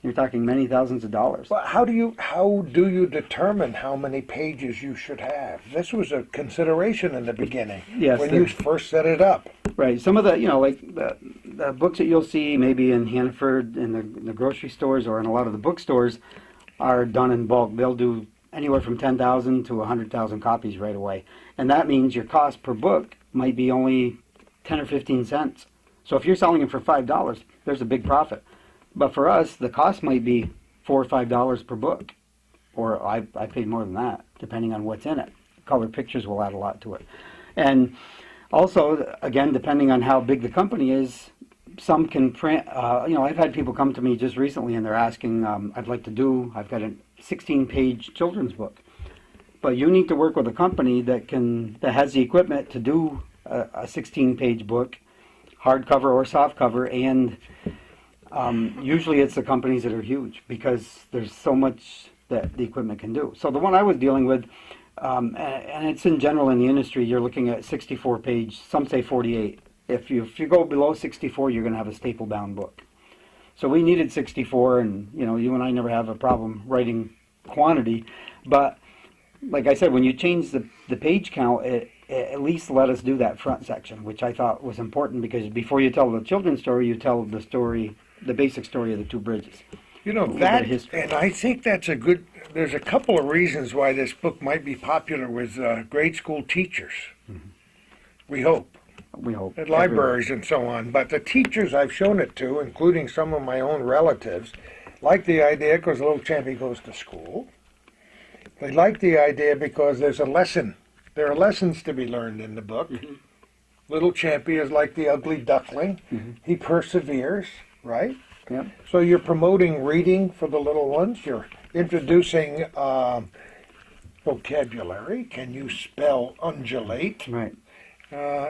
you're talking many thousands of dollars. Well, how do you determine how many pages you should have? This was a consideration in the beginning. Yes, when you first set it up. Right. Some of the, like the books that you'll see maybe in Hannaford, in the grocery stores, or in a lot of the bookstores, are done in bulk. They'll do anywhere from 10,000 to 100,000 copies right away. And that means your cost per book might be only 10 or 15 cents. So if you're selling it for $5, there's a big profit. But for us, the cost might be $4 or $5 per book. Or I paid more than that, depending on what's in it. Color pictures will add a lot to it. And also, again, depending on how big the company is, some can print. I've had people come to me just recently and they're asking, I've got a 16-page children's book. But you need to work with a company that has the equipment to do a 16-page book, hardcover or softcover, and usually it's the companies that are huge, because there's so much that the equipment can do. So the one I was dealing with, and it's in general in the industry, you're looking at 64 page, some say 48. If you go below 64, you're going to have a staple bound book. So we needed 64, and you and I never have a problem writing quantity, but like I said, when you change the page count, it at least let us do that front section, which I thought was important, because before you tell the children's story, you tell the basic story of the two bridges. And I think that's there's a couple of reasons why this book might be popular with grade school teachers. Mm-hmm. We hope. At libraries and so on. But the teachers I've shown it to, including some of my own relatives, like the idea because little Champy goes to school. They like the idea because there's a lesson. There are lessons to be learned in the book. Mm-hmm. Little Champy is like the ugly duckling. Mm-hmm. He perseveres, right? Yep. So you're promoting reading for the little ones. You're introducing vocabulary. Can you spell undulate? Right.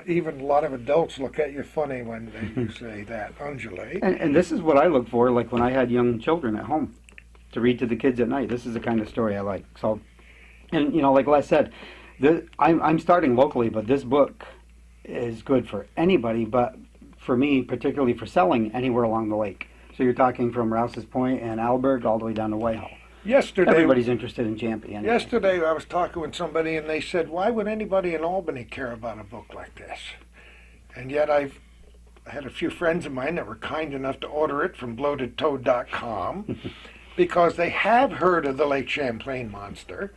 Even a lot of adults look at you funny when you say that, undulate. And this is what I look for, like when I had young children at home, to read to the kids at night. This is the kind of story I like. So, and like Les said, I'm starting locally, but this book is good for anybody, but for me, particularly for selling anywhere along the lake. So you're talking from Rouse's Point and Alberg all the way down to Whitehall. Everybody's interested in Champy. Anyway. Yesterday I was talking with somebody and they said, why would anybody in Albany care about a book like this? And yet I had a few friends of mine that were kind enough to order it from bloatedtoad.com because they have heard of the Lake Champlain monster.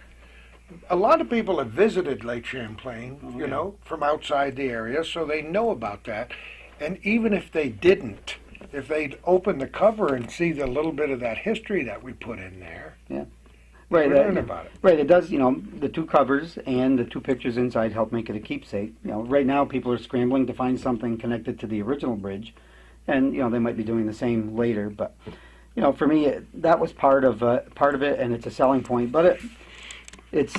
A lot of people have visited Lake Champlain, from outside the area, so they know about that. And even if they didn't, if they'd open the cover and see the little bit of that history that we put in there, right, learn about it. Right, it does, the two covers and the two pictures inside help make it a keepsake. Right now people are scrambling to find something connected to the original bridge, and, they might be doing the same later, but, for me, that was part of it, and it's a selling point, but it's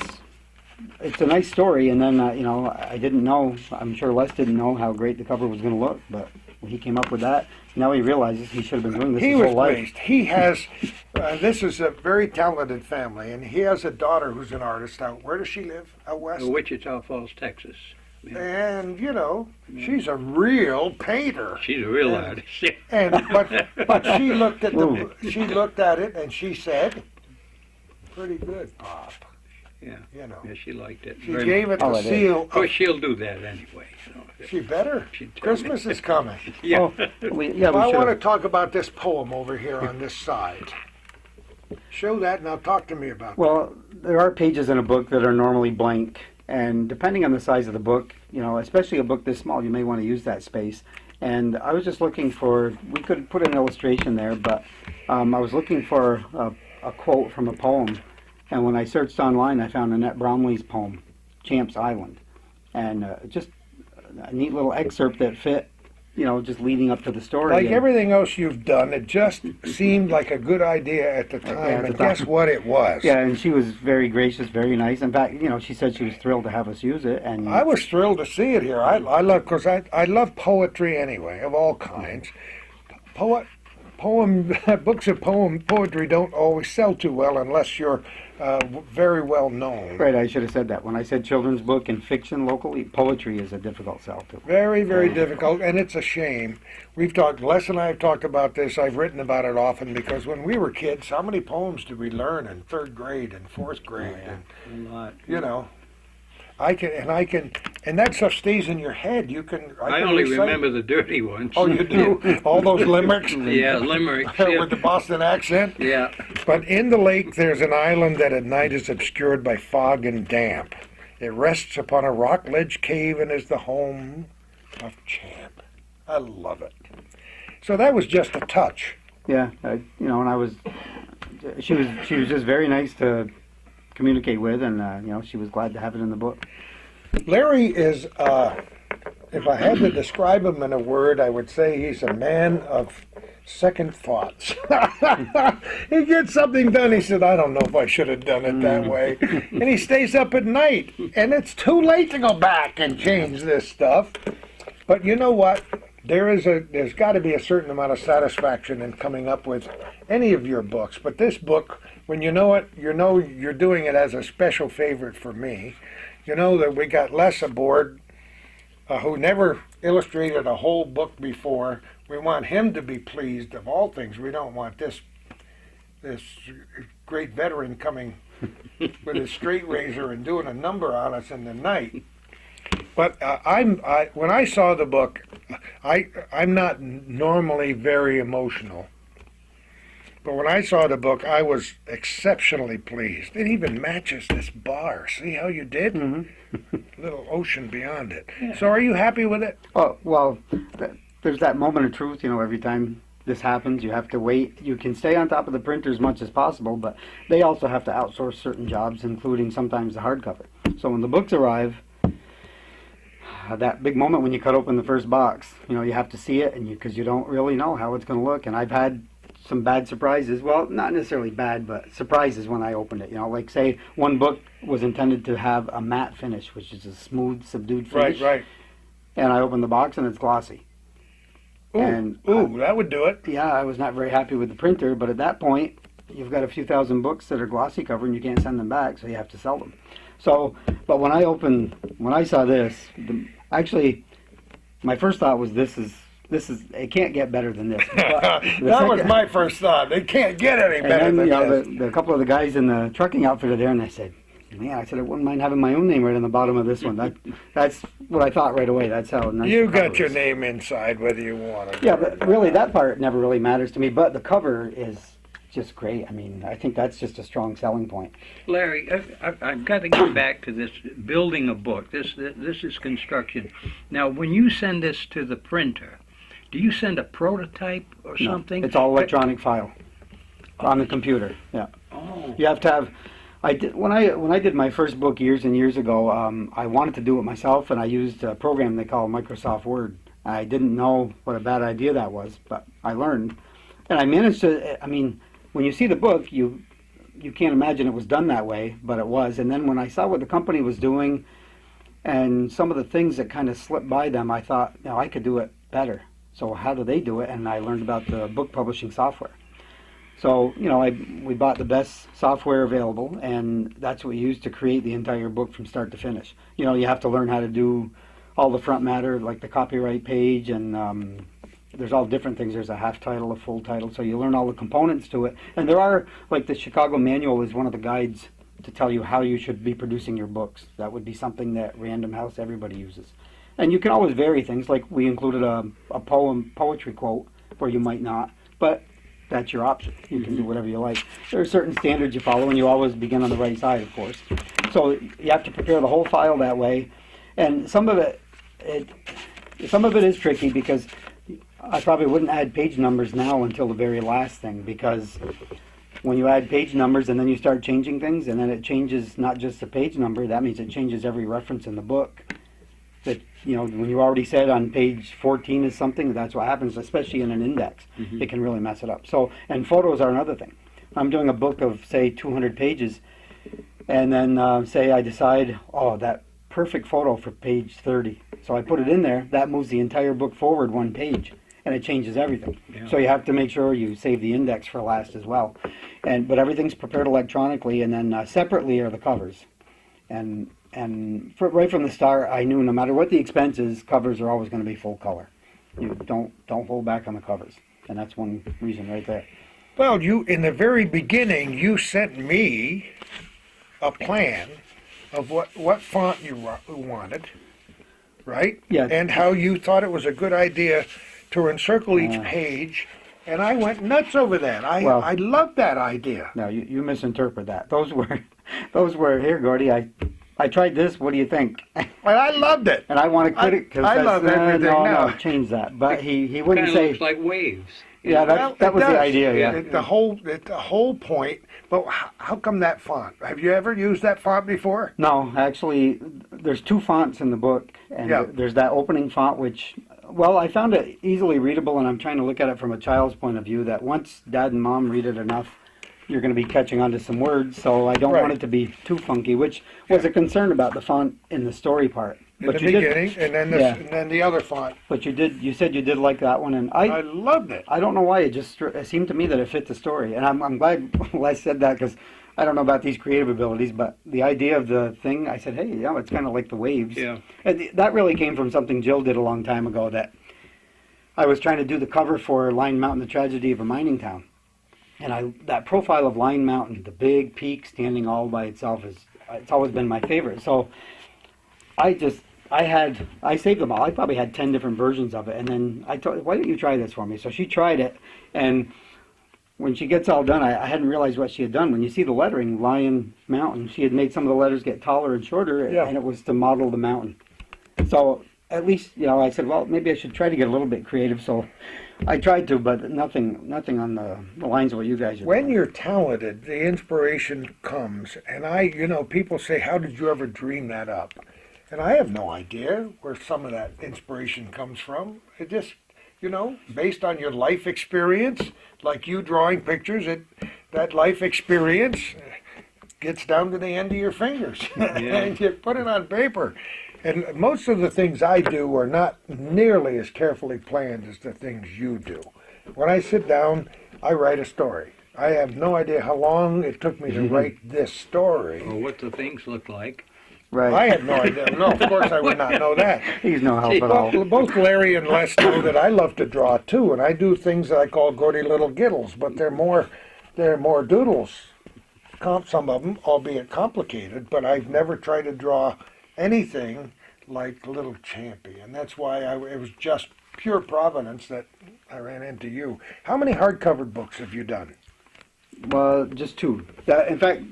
a nice story, and then, I didn't know, I'm sure Les didn't know how great the cover was going to look, but when he came up with that, now he realizes he should have been doing this his whole life. He was pleased. He has, this is a very talented family, and he has a daughter who's an artist out, where does she live? Out west? Wichita Falls, Texas. Yeah. And, she's a real painter. She's a real artist. But she looked at it and she said, pretty good, Pop. Yeah. Yeah, she liked it. She gave it the seal. Of course, she'll do that anyway. So. She better. Christmas is coming. Yeah. I want to talk about this poem over here on this side. Show that, now talk to me about Well, there are pages in a book that are normally blank, and depending on the size of the book, especially a book this small, you may want to use that space. And I was just looking we could put an illustration there, but I was looking for a quote from a poem. And when I searched online, I found Annette Bromley's poem, Champ's Island. and just a neat little excerpt that fit, just leading up to the story. Like And- everything else you've done, it just seemed like a good idea at the time, at the and time. guess what it was? Yeah, and she was very gracious, very nice. In fact, she said she was thrilled to have us use it. And I was thrilled to see it here. I love, because I love poetry anyway, of all kinds. Books of poetry don't always sell too well unless you're very well known. Right, I should have said that. When I said children's book and fiction locally, poetry is a difficult sell too. Very, very difficult, and it's a shame. Les and I have talked about this. I've written about it often because when we were kids, how many poems did we learn in third grade and fourth grade? And, A lot. and that stuff stays in your head. I can only recite- remember the dirty ones. Oh, you do? All those limericks? Yeah, limericks. Yeah. With the Boston accent? Yeah. But in the lake, there's an island that at night is obscured by fog and damp. It rests upon a rock ledge cave and is the home of Champ. I love it. So that was just a touch. Yeah, she was just very nice to communicate with, and she was glad to have it in the book. Larry is, if I had to describe him in a word, I would say he's a man of second thoughts. He gets something done, he said, I don't know if I should have done it that way. And he stays up at night, and it's too late to go back and change this stuff. But you know what? There's got to be a certain amount of satisfaction in coming up with any of your books. But this book, when you know it, you're doing it as a special favorite for me. You know that we got Les aboard, who never illustrated a whole book before. We want him to be pleased of all things. We don't want this great veteran coming with his straight razor and doing a number on us in the night. But when I saw the book, I'm not normally very emotional. But when I saw the book, I was exceptionally pleased. It even matches this bar. See how you did? Mm-hmm. Little ocean beyond it. So are you happy with it? Oh, well, there's that moment of truth, every time this happens, you have to wait. You can stay on top of the printer as much as possible, but they also have to outsource certain jobs, including sometimes the hardcover. So when the books arrive, that big moment when you cut open the first box, you have to see it, and because you don't really know how it's going to look. And I've had some bad surprises. Well, not necessarily bad, but surprises when I opened it. Like say one book was intended to have a matte finish, which is a smooth, subdued finish. Right. And I opened the box and it's glossy. Ooh, that would do it. Yeah, I was not very happy with the printer, but at that point, you've got a few thousand books that are glossy cover and you can't send them back, so you have to sell them. So, but when I saw this, actually, my first thought was this is it can't get better than this. That was my first thought. It can't get any better and then, than this. the couple of the guys in the trucking outfit are there, and they said, "Man," I said, "I wouldn't mind having my own name right on the bottom of this one." That's what I thought right away. That's how nice You the cover got your is. name inside whether you want it. Yeah, but really, that part never really matters to me. But the cover is just great. I mean, I think that's just a strong selling point. Larry, I've got to get back to this building a book. This is construction. Now, when you send this to the printer, do you send a prototype or No, something? it's all electronic file on the computer. Yeah, Oh, you have to have. When I did my first book years and years ago, I wanted to do it myself, and I used a program they call Microsoft Word. I didn't know what a bad idea that was, but I learned, and I managed to. I mean, when you see the book, you can't imagine it was done that way, but it was. And then when I saw what the company was doing, and some of the things that kind of slipped by them, I thought, I could do it better. So how do they do it? And I learned about the book publishing software. So, we bought the best software available, and that's what we used to create the entire book from start to finish. You have to learn how to do all the front matter, like the copyright page, and there's all different things. There's a half title, a full title, so you learn all the components to it. And there are, like the Chicago Manual is one of the guides to tell you how you should be producing your books. That would be something that Random House, everybody uses. And you can always vary things, like we included a poetry quote where you might not, but that's your option. You can do whatever you like. There are certain standards you follow, and you always begin on the right side, of course. So you have to prepare the whole file that way, and some of it is tricky because I probably wouldn't add page numbers now until the very last thing, because when you add page numbers and then you start changing things, and then it changes not just the page number, that means it changes every reference in the book. that, you know, when you already said on page 14 is something, that's what happens, especially in an index. It can really mess it up. So, and photos are another thing. I'm doing a book of, say, 200 pages, and then say I decide, oh, that perfect photo for page 30. So I put it in there, that moves the entire book forward one page, and it changes everything. Yeah. So you have to make sure you save the index for last as well. But everything's prepared electronically, and then separately are the covers. And right from the start, I knew no matter what the expense is, covers are always going to be full color. You don't hold back on the covers, and that's one reason right there. Well, you in the very beginning, you sent me a plan of what font you wanted, right? Yeah. And how you thought it was a good idea to encircle each page, and I went nuts over that. I loved that idea. No, you misinterpret that. Those were here, Gordy. I tried this. What do you think? But I loved it. And I want to critic because I love everything no, now. no, change that. But he Kind wouldn't of say. looks like waves. Yeah, Well, that it was the does. idea. Yeah. The whole point. But how come that font? Have you ever used that font before? No, actually, there's two fonts in the book, and Yeah. there's that opening font, which, well, I found it easily readable, and I'm trying to look at it from a child's point of view. That once Dad and Mom read it enough, you're going to be catching on to some words. So I don't Right. want it to be too funky, which was a concern about the font in the story part. In the beginning, and then and then the other font. But you said you did like that one, and I loved it. I don't know why, it seemed to me that it fit the story, and I'm glad Les said that, because I don't know about these creative abilities, but the idea of the thing, I said, hey, yeah, it's kind of like the waves. Yeah. And that really came from something Jill did a long time ago, that I was trying to do the cover for Line Mountain, the Tragedy of a Mining Town. And that profile of Line Mountain, the big peak standing all by itself, it's always been my favorite. So I saved them all. I probably had 10 different versions of it. And then I told her, why don't you try this for me? So she tried it. And when she gets all done, I hadn't realized what she had done. When you see the lettering, Lion Mountain, she had made some of the letters get taller and shorter, Yeah. and it was to model the mountain. So at least, I said, well, maybe I should try to get a little bit creative. So I tried to, but nothing on the lines of what you guys are When doing. you're talented, the inspiration comes. And people say, how did you ever dream that up? And I have no idea where some of that inspiration comes from. It just, based on your life experience, like you drawing pictures, that life experience gets down to the end of your fingers. And you put it on paper. And most of the things I do are not nearly as carefully planned as the things you do. When I sit down, I write a story. I have no idea how long it took me to write this story. Or what the things look like. Right. I had no idea. No, of course I would not know that. He's no help at all. Well, both Larry and Les know that I love to draw too, and I do things that I call Gordy Little Giddles, but they're more doodles. Some of them, albeit complicated, but I've never tried to draw anything like Little Champy, and that's why it was just pure providence that I ran into you. How many hardcover books have you done? Well, just two. In fact,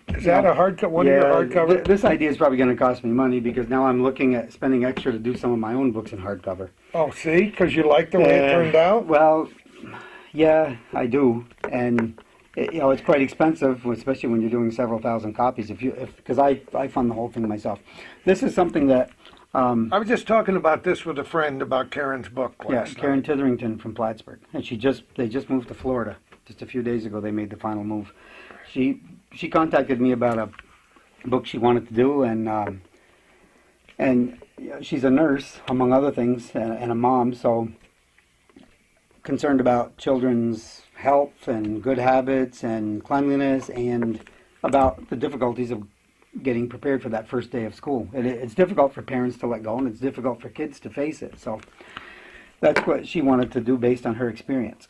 Is that a hardcover? One of your hardcover? This idea is probably going to cost me money, because now I'm looking at spending extra to do some of my own books in hardcover. Oh, see, because you like the way it turned out. Well, yeah, I do, and it's quite expensive, especially when you're doing several thousand copies. Because I fund the whole thing myself. This is something that. I was just talking about this with a friend about Karen's book last Karen night. Titherington from Plattsburgh, and they just moved to Florida. Just a few days ago, they made the final move. She contacted me about a book she wanted to do, and she's a nurse, among other things, and a mom, so concerned about children's health and good habits and cleanliness, and about the difficulties of getting prepared for that first day of school. It's difficult for parents to let go, and it's difficult for kids to face it. So that's what she wanted to do based on her experience.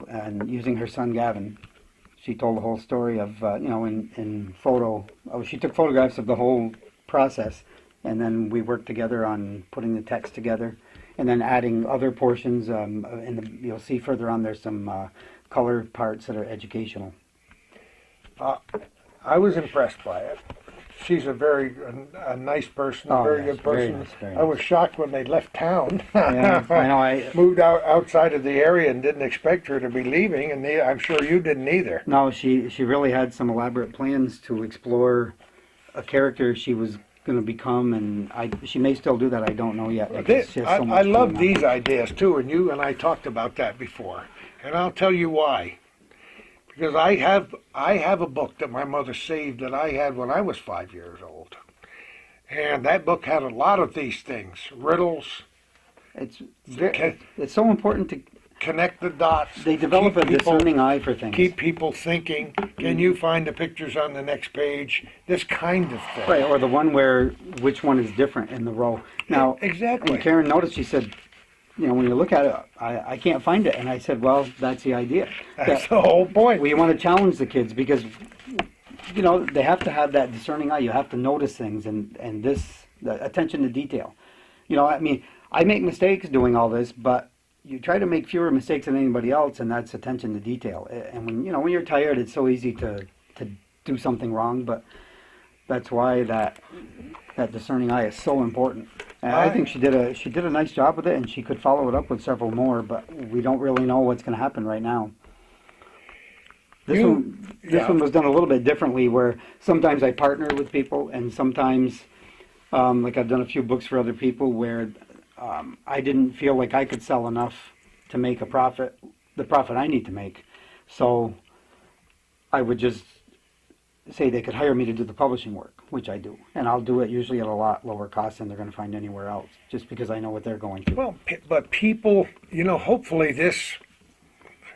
And using her son Gavin, she told the whole story of, in photo. She took photographs of the whole process, and then we worked together on putting the text together, and then adding other portions. You'll see further on there's some color parts that are educational. I was impressed by it. She's a very nice person, a very yes, good person. very nice, very I was shocked when they left town. Yeah, I know. Moved outside of the area and didn't expect her to be leaving, and I'm sure you didn't either. No, she really had some elaborate plans to explore a character she was going to become, and she may still do that. I don't know yet. because she has so I much love going on. these ideas too, and you and I talked about that before, and I'll tell you why. Because I have a book that my mother saved that I had when I was 5 years old, and that book had a lot of these things, riddles, It's so important to. connect the dots. They develop keep a people- discerning eye for things. Keep people thinking. Can you find the pictures on the next page? This kind of thing. Right, or the one where which one is different in the row. Now, Exactly. and Karen noticed, she said, when you look at it, I can't find it. And I said, well, that's the idea. That's the whole point. We want to challenge the kids because, they have to have that discerning eye. You have to notice things and the attention to detail. I make mistakes doing all this, but you try to make fewer mistakes than anybody else, and that's attention to detail. And when you're tired, it's so easy to do something wrong, but that's why that discerning eye is so important. And I think she did a nice job with it, and she could follow it up with several more, but we don't really know what's going to happen right now. This one was done a little bit differently, where sometimes I partner with people, and sometimes, like I've done a few books for other people where I didn't feel like I could sell enough to make the profit I need to make. So I would just say they could hire me to do the publishing work, which I do. And I'll do it usually at a lot lower cost than they're going to find anywhere else, just because I know what they're going through. Well, but people, hopefully this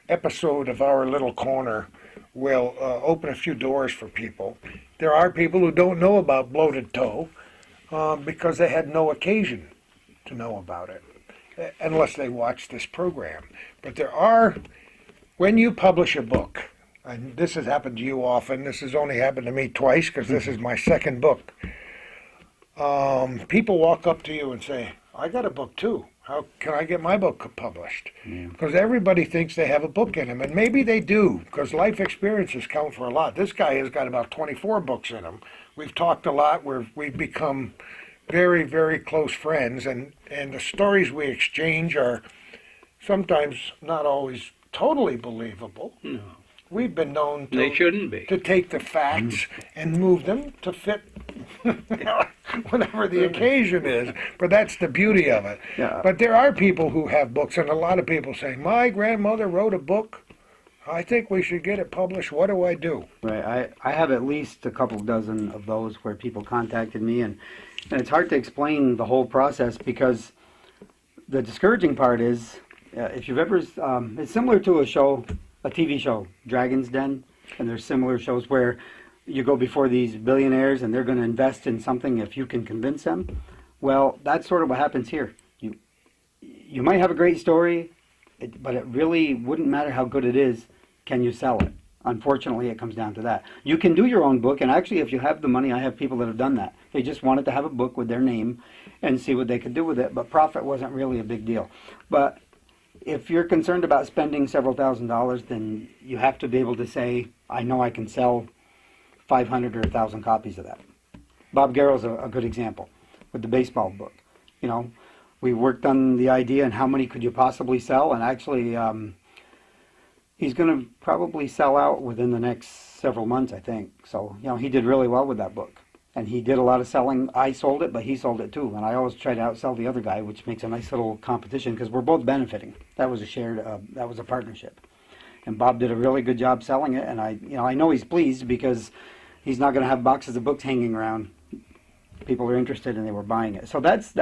episode of our little corner will open a few doors for people. There are people who don't know about bloated toe because they had no occasion to know about it, unless they watch this program. But when you publish a book, and this has happened to you often, this has only happened to me twice because this is my second book, people walk up to you and say, I got a book too. How can I get my book published? Because everybody thinks they have a book in them, and maybe they do, because life experiences count for a lot. This guy has got about 24 books in him. We've talked a lot. We've become very, very close friends, and the stories we exchange are sometimes not always totally believable. No, We've been known they shouldn't be. to take the facts and move them to fit whatever the occasion is. But that's the beauty of it. Yeah. But there are people who have books, and a lot of people say, my grandmother wrote a book. I think we should get it published. What do I do? Right. I have at least a couple dozen of those where people contacted me, and it's hard to explain the whole process because the discouraging part is, if you've ever, it's similar to a TV show, Dragon's Den, and there's similar shows where you go before these billionaires and they're going to invest in something if you can convince them. Well, that's sort of what happens here. You might have a great story, but it really wouldn't matter how good it is. Can you sell it? Unfortunately, it comes down to that. You can do your own book, and actually, if you have the money, I have people that have done that. They just wanted to have a book with their name and see what they could do with it, but profit wasn't really a big deal. But if you're concerned about spending several $1,000s, then you have to be able to say, I know I can sell 500 or 1,000 copies of that. Bob Garrow's a good example with the baseball book. We worked on the idea and how many could you possibly sell, and actually he's going to probably sell out within the next several months, I think. So, he did really well with that book. And he did a lot of selling. I sold it, but he sold it too. And I always try to outsell the other guy, which makes a nice little competition because we're both benefiting. That was a partnership. And Bob did a really good job selling it. And I know he's pleased because he's not going to have boxes of books hanging around. People are interested and they were buying it. So that's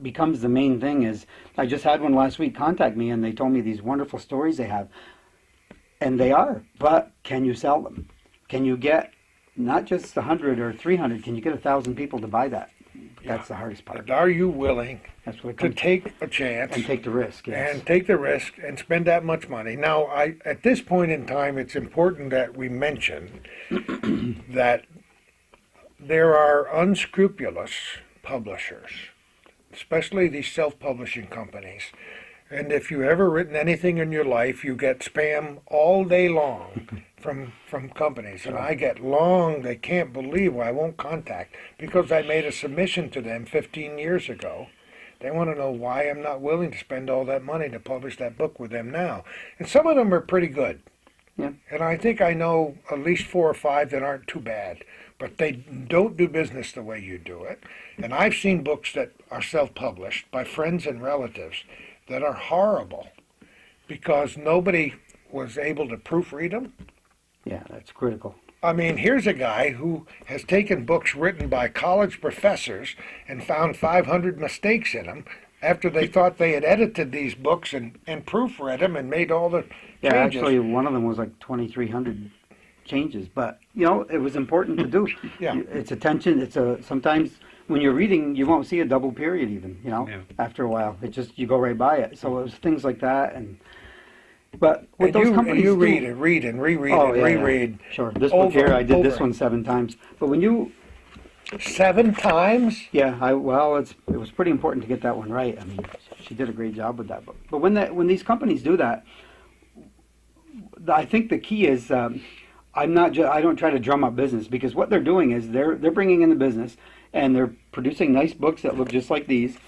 becomes the main thing. Is I just had one last week contact me and they told me these wonderful stories they have. And they are, but can you sell them? Can you get not just 100 or 300? Can you get 1,000 people to buy that? That's the hardest part. And are you willing That's what it to comes take a chance and take the risk. Yes. and take the risk and spend that much money? Now, at this point in time, it's important that we mention that there are unscrupulous publishers, especially these self-publishing companies. And if you've ever written anything in your life, you get spam all day long from companies. And I get they can't believe why I won't contact because I made a submission to them 15 years ago. They want to know why I'm not willing to spend all that money to publish that book with them now. And some of them are pretty good. Yeah. And I think I know at least 4 or 5 that aren't too bad. but they don't do business the way you do it. And I've seen books that are self-published by friends and relatives that are horrible because nobody was able to proofread them. Yeah, that's critical. I mean, here's a guy who has taken books written by college professors and found 500 mistakes in them after they thought they had edited these books and proofread them and made all the Yeah, changes. actually, one of them was like 2,300 changes, but it was important to do. Yeah. It's attention. Sometimes when you're reading, you won't see a double period even. Yeah. After a while, you go right by it. So it was things like that, but what And those you companies do, read and read and reread oh, and yeah, reread. yeah. Sure. This over book here, I did and this over. one 7 times. But when you 7 times? Yeah, it was pretty important to get that one right. I mean, she did a great job with that book. But when these companies do that, I think the key is I don't try to drum up business, because what they're doing is they're bringing in the business and they're producing nice books that look just like these,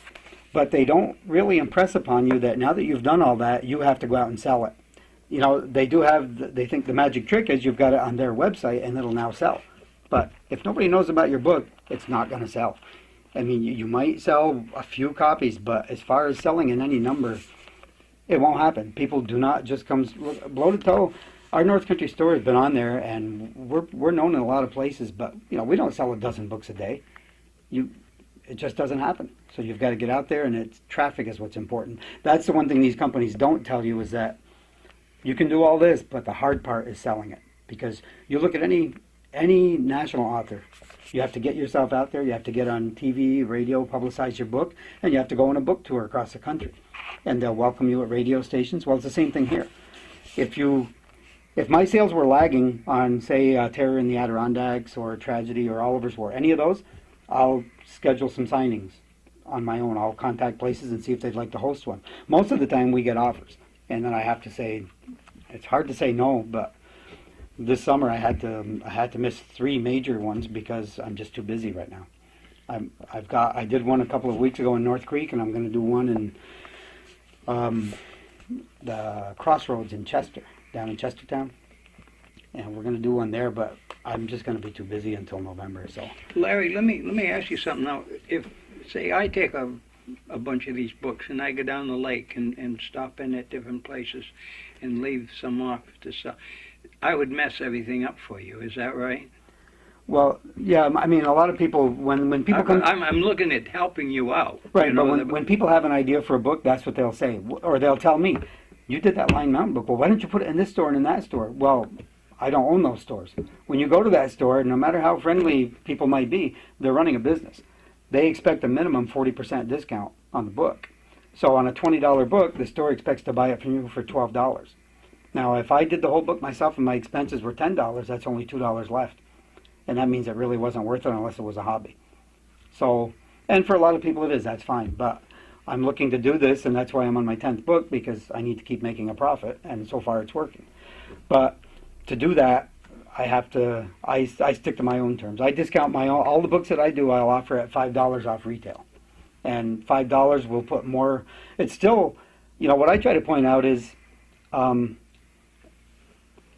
but they don't really impress upon you that now that you've done all that, you have to go out and sell it. They think the magic trick is you've got it on their website and it'll now sell. But if nobody knows about your book, it's not going to sell. I mean, you might sell a few copies, but as far as selling in any number, it won't happen. People do not just come. Bloated Toe, our North Country store has been on there, and we're known in a lot of places, but we don't sell a dozen books a day. It just doesn't happen. So you've got to get out there, and traffic is what's important. That's the one thing these companies don't tell you, is that you can do all this, but the hard part is selling it. Because you look at any national author, you have to get yourself out there, you have to get on TV, radio, publicize your book, and you have to go on a book tour across the country. And they'll welcome you at radio stations. Well, it's the same thing here. If my sales were lagging on, say, Terror in the Adirondacks or Tragedy or Oliver's War, any of those, I'll schedule some signings on my own. I'll contact places and see if they'd like to host one. Most of the time we get offers. And then I have to say, it's hard to say no, but this summer I had to miss 3 major ones because I'm just too busy right now. I did one a couple of weeks ago in North Creek, and I'm going to do one in the Crossroads in Chester, down in Chestertown. And we're going to do one there, but I'm just going to be too busy until November. So, Larry, let me ask you something now. If, say, I take a bunch of these books and I go down the lake and stop in at different places and leave some off to sell, I would mess everything up for you. Is that right? well, yeah, I mean, a lot of people, when people come... I'm looking at helping you out. Right, but when people have an idea for a book, that's what they'll say. Or they'll tell me, you did that Line Mountain book. Well, why don't you put it in this store and in that store? Well, I don't own those stores. When you go to that store, no matter how friendly people might be, they're running a business. They expect a minimum 40% discount on the book. So on a $20 book, the store expects to buy it from you for $12. Now, if I did the whole book myself and my expenses were $10, that's only $2 left. And that means it really wasn't worth it unless it was a hobby. So, and for a lot of people it is, that's fine. But I'm looking to do this, and that's why I'm on my 10th book, because I need to keep making a profit, and so far it's working. But to do that, I stick to my own terms. I discount all the books that I do, I'll offer at $5 off retail. And $5 will put more, it's still, what I try to point out is,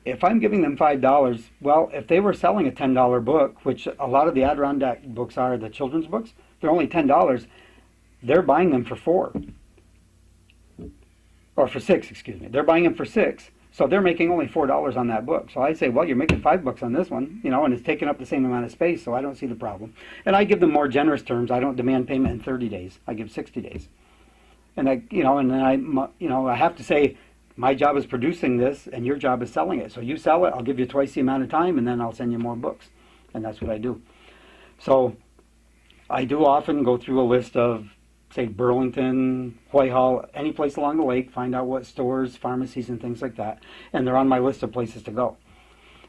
if I'm giving them $5, well, if they were selling a $10 book, which a lot of the Adirondack books are, the children's books, they're only $10, they're buying them for $4. Or for $6, excuse me. They're buying them for $6, so they're making only $4 on that book. So I say, well, you're making $5 on this one, and it's taking up the same amount of space, so I don't see the problem. And I give them more generous terms. I don't demand payment in 30 days. I give 60 days. And and then I have to say, my job is producing this, and your job is selling it. So you sell it, I'll give you twice the amount of time, and then I'll send you more books. And that's what I do. So I do often go through a list of, say, Burlington, Whitehall, any place along the lake, find out what stores, pharmacies, and things like that. And they're on my list of places to go.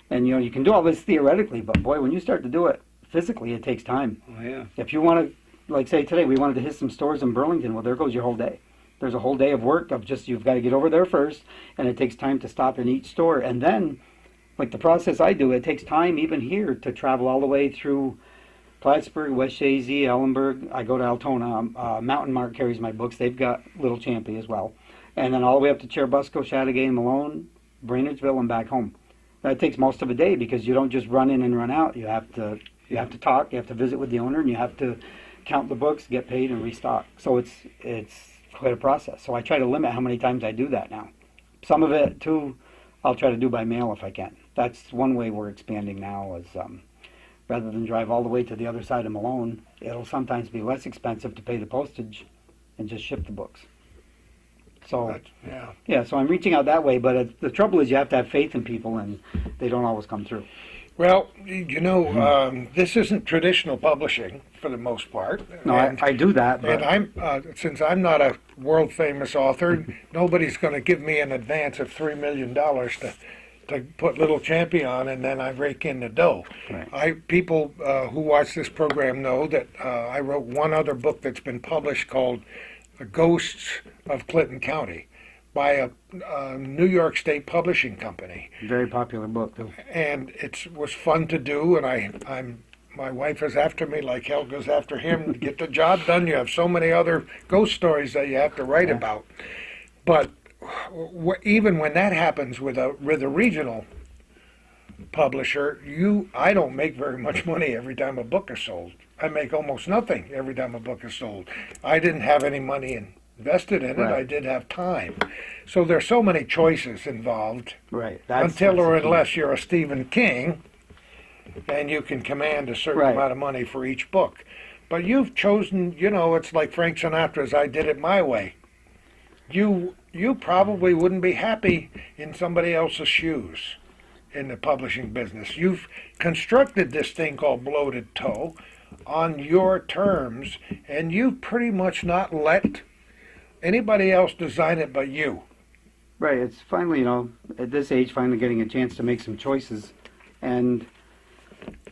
And, you can do all this theoretically, but boy, when you start to do it physically, it takes time. Oh, yeah. If you want to, like, say today, we wanted to hit some stores in Burlington, well, there goes your whole day. There's a whole day of work of just, you've got to get over there first, and it takes time to stop in each store. And then, like the process I do, it takes time even here to travel all the way through Plattsburgh, West Shazy, Ellenburg. I go to Altona. Mountain Mark carries my books. They've got Little Champy as well. And then all the way up to Cherubusco, Chateaugay, Malone, Brainerdville, and back home. That takes most of a day because you don't just run in and run out. You have to talk, you have to visit with the owner, and you have to count the books, get paid, and restock. So it's quite a process. So I try to limit how many times I do that now. Some of it too, I'll try to do by mail if I can. That's one way we're expanding now. Is rather than drive all the way to the other side of Malone, it'll sometimes be less expensive to pay the postage and just ship the books. So yeah, so I'm reaching out that way, but the trouble is you have to have faith in people, and they don't always come through. Well, you know, this isn't traditional publishing for the most part. No, I do that. But And since I'm not a world famous author, nobody's going to give me an advance of $3 million to put little Champy on, and then I rake in the dough. Right. People who watch this program know that I wrote one other book that's been published called The Ghosts of Clinton County by a New York State publishing company. very popular book too. And it was fun to do, and my wife is after me like Helga's after him to get the job done. You have so many other ghost stories that you have to write about. But even when that happens with a regional publisher, I don't make very much money every time a book is sold. I make almost nothing every time a book is sold. I didn't have any money invested in it. Right. I did have time. So there's so many choices involved. Right. Until or the key. unless you're a Stephen King, and you can command a certain Right. amount of money for each book. But you've chosen, you know, it's like Frank Sinatra's I Did It My Way. You probably wouldn't be happy in somebody else's shoes in the publishing business. You've constructed this thing called Bloated Toe on your terms, and you've pretty much not let anybody else design it but you. Right. It's finally, you know, at this age, finally getting a chance to make some choices. And,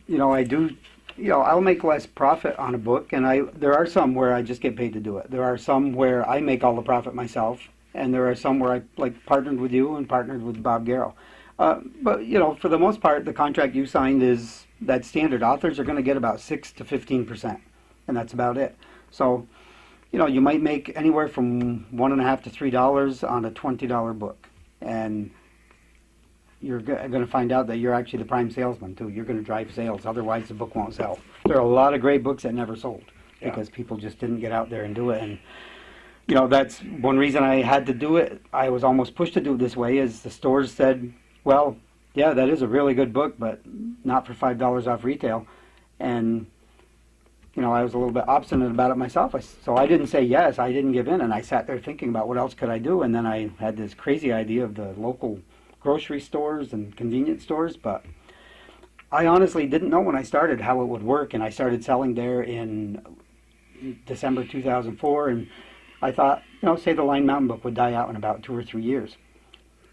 you know, I do, you know, I'll make less profit on a book, and there are some where I just get paid to do it. There are some where I make all the profit myself, and there are some where I, like, partnered with you and partnered with Bob Garrow. But, you know, for the most part, the contract you signed is that standard. Authors are going to get about 6 to 15%, and that's about it. So, you know, you might make anywhere from $1.50 to $3 on a $20 book, and you're going to find out that you're actually the prime salesman too. You're going to drive sales, otherwise the book won't sell. There are a lot of great books that never sold because people just didn't get out there and do it. And you know, that's one reason I had to do it. I was almost pushed to do it this way, is the stores said, well, yeah, that is a really good book, but not for $5 off retail. And you know, I was a little bit obstinate about it myself. So I didn't say yes. I didn't give in, and I sat there thinking about what else could I do. And then I had this crazy idea of the local grocery stores and convenience stores. But I honestly didn't know when I started how it would work. And I started selling there in December 2004. And I thought, you know, say the Line Mountain book would die out in about 2 or 3 years.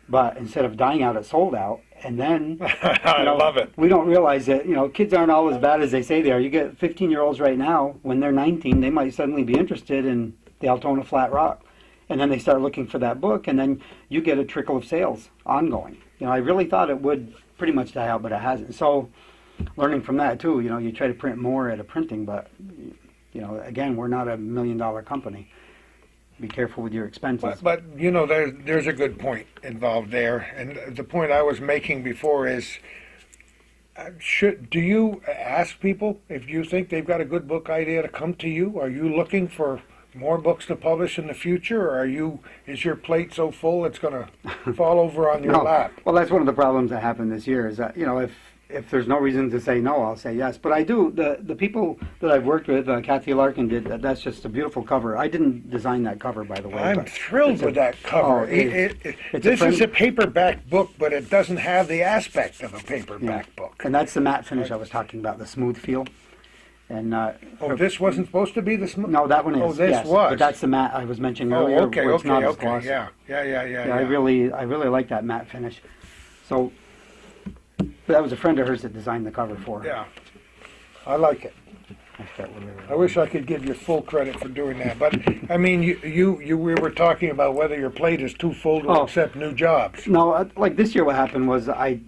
But instead of dying out, it sold out. And then, I love it. We don't realize that, you know, kids aren't all as bad as they say they are. You get 15-year-olds right now, when they're 19, they might suddenly be interested in the Altona Flat Rock. And then they start looking for that book, and then you get a trickle of sales ongoing. You know, I really thought it would pretty much die out, but it hasn't. So learning from that, too, you know, you try to print more at a printing, but, you know, again, we're not a $1 million company. Be careful with your expenses. But you know, there's a good point involved there, and the point I was making before is, do you ask people if you think they've got a good book idea to come to you? Are you looking for more books to publish in the future, or is your plate so full it's going to fall over on your No. lap? Well, that's one of the problems that happened this year is that, you know, if there's no reason to say no, I'll say yes. But I do, the people that I've worked with, Kathy Larkin did, that's just a beautiful cover. I didn't design that cover, by the way. I'm thrilled with that cover. It's This is a paperback book, but it doesn't have the aspect of a paperback book. And that's the matte finish I was talking about, the smooth feel. And This wasn't supposed to be the smooth? no, that one is. Oh, this yes, was. But that's the matte I was mentioning earlier. Oh, okay, where it's not as okay. glossy. Yeah. I really like that matte finish. So, but that was a friend of hers that designed the cover for her. Yeah. I like it. I forgot what it was. I wish I could give you full credit for doing that, but I mean, we were talking about whether your plate is too full to accept new jobs. No, like this year, what happened was I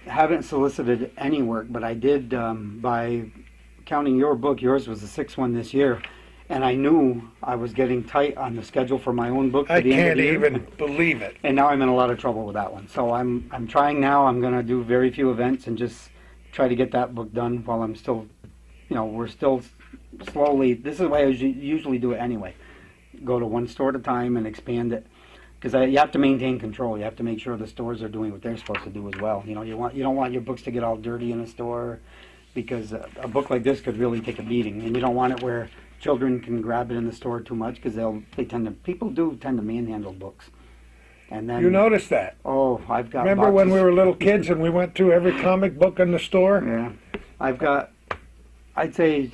haven't solicited any work, but I did by counting your book. Yours was the 6th one this year, and I knew I was getting tight on the schedule for my own book. I at the end of can't the year. even believe it. And now I'm in a lot of trouble with that one. So I'm trying now. I'm going to do very few events and just try to get that book done while I'm still, we're still slowly. This is the way I usually do it anyway. Go to one store at a time and expand it. Because you have to maintain control. You have to make sure the stores are doing what they're supposed to do as well. You don't want your books to get all dirty in a store, because a book like this could really take a beating, and you don't want it where children can grab it in the store too much, because people do tend to manhandle books. And then You noticed that. oh, I've got Remember when we boxes. were little kids and we went through every comic book in the store? Yeah, I've got, I'd say,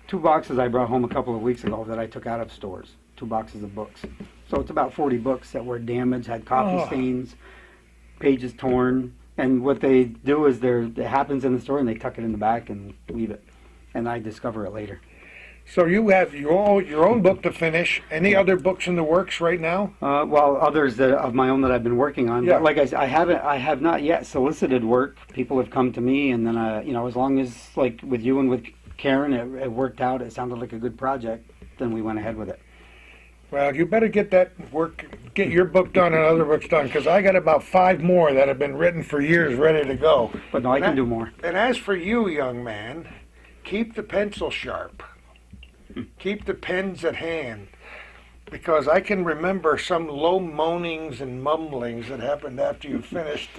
2 boxes I brought home a couple of weeks ago that I took out of stores. 2 boxes of books. So it's about 40 books that were damaged, had coffee Oh. stains, pages torn. And what they do is it happens in the store and they tuck it in the back and leave it. And I discover it later. So you have your own book to finish. Any other books in the works right now? Well, others of my own that I've been working on. Yeah. But like I said, I have not yet solicited work. People have come to me, and then as long as like with you and with Karen, it worked out. It sounded like a good project. Then we went ahead with it. Well, you better get your book done and other books done, because I got about 5 more that have been written for years ready to go. But no, I can do more. And as for you, young man, keep the pencil sharp. Keep the pens at hand. Because I can remember some low moanings and mumblings that happened after you finished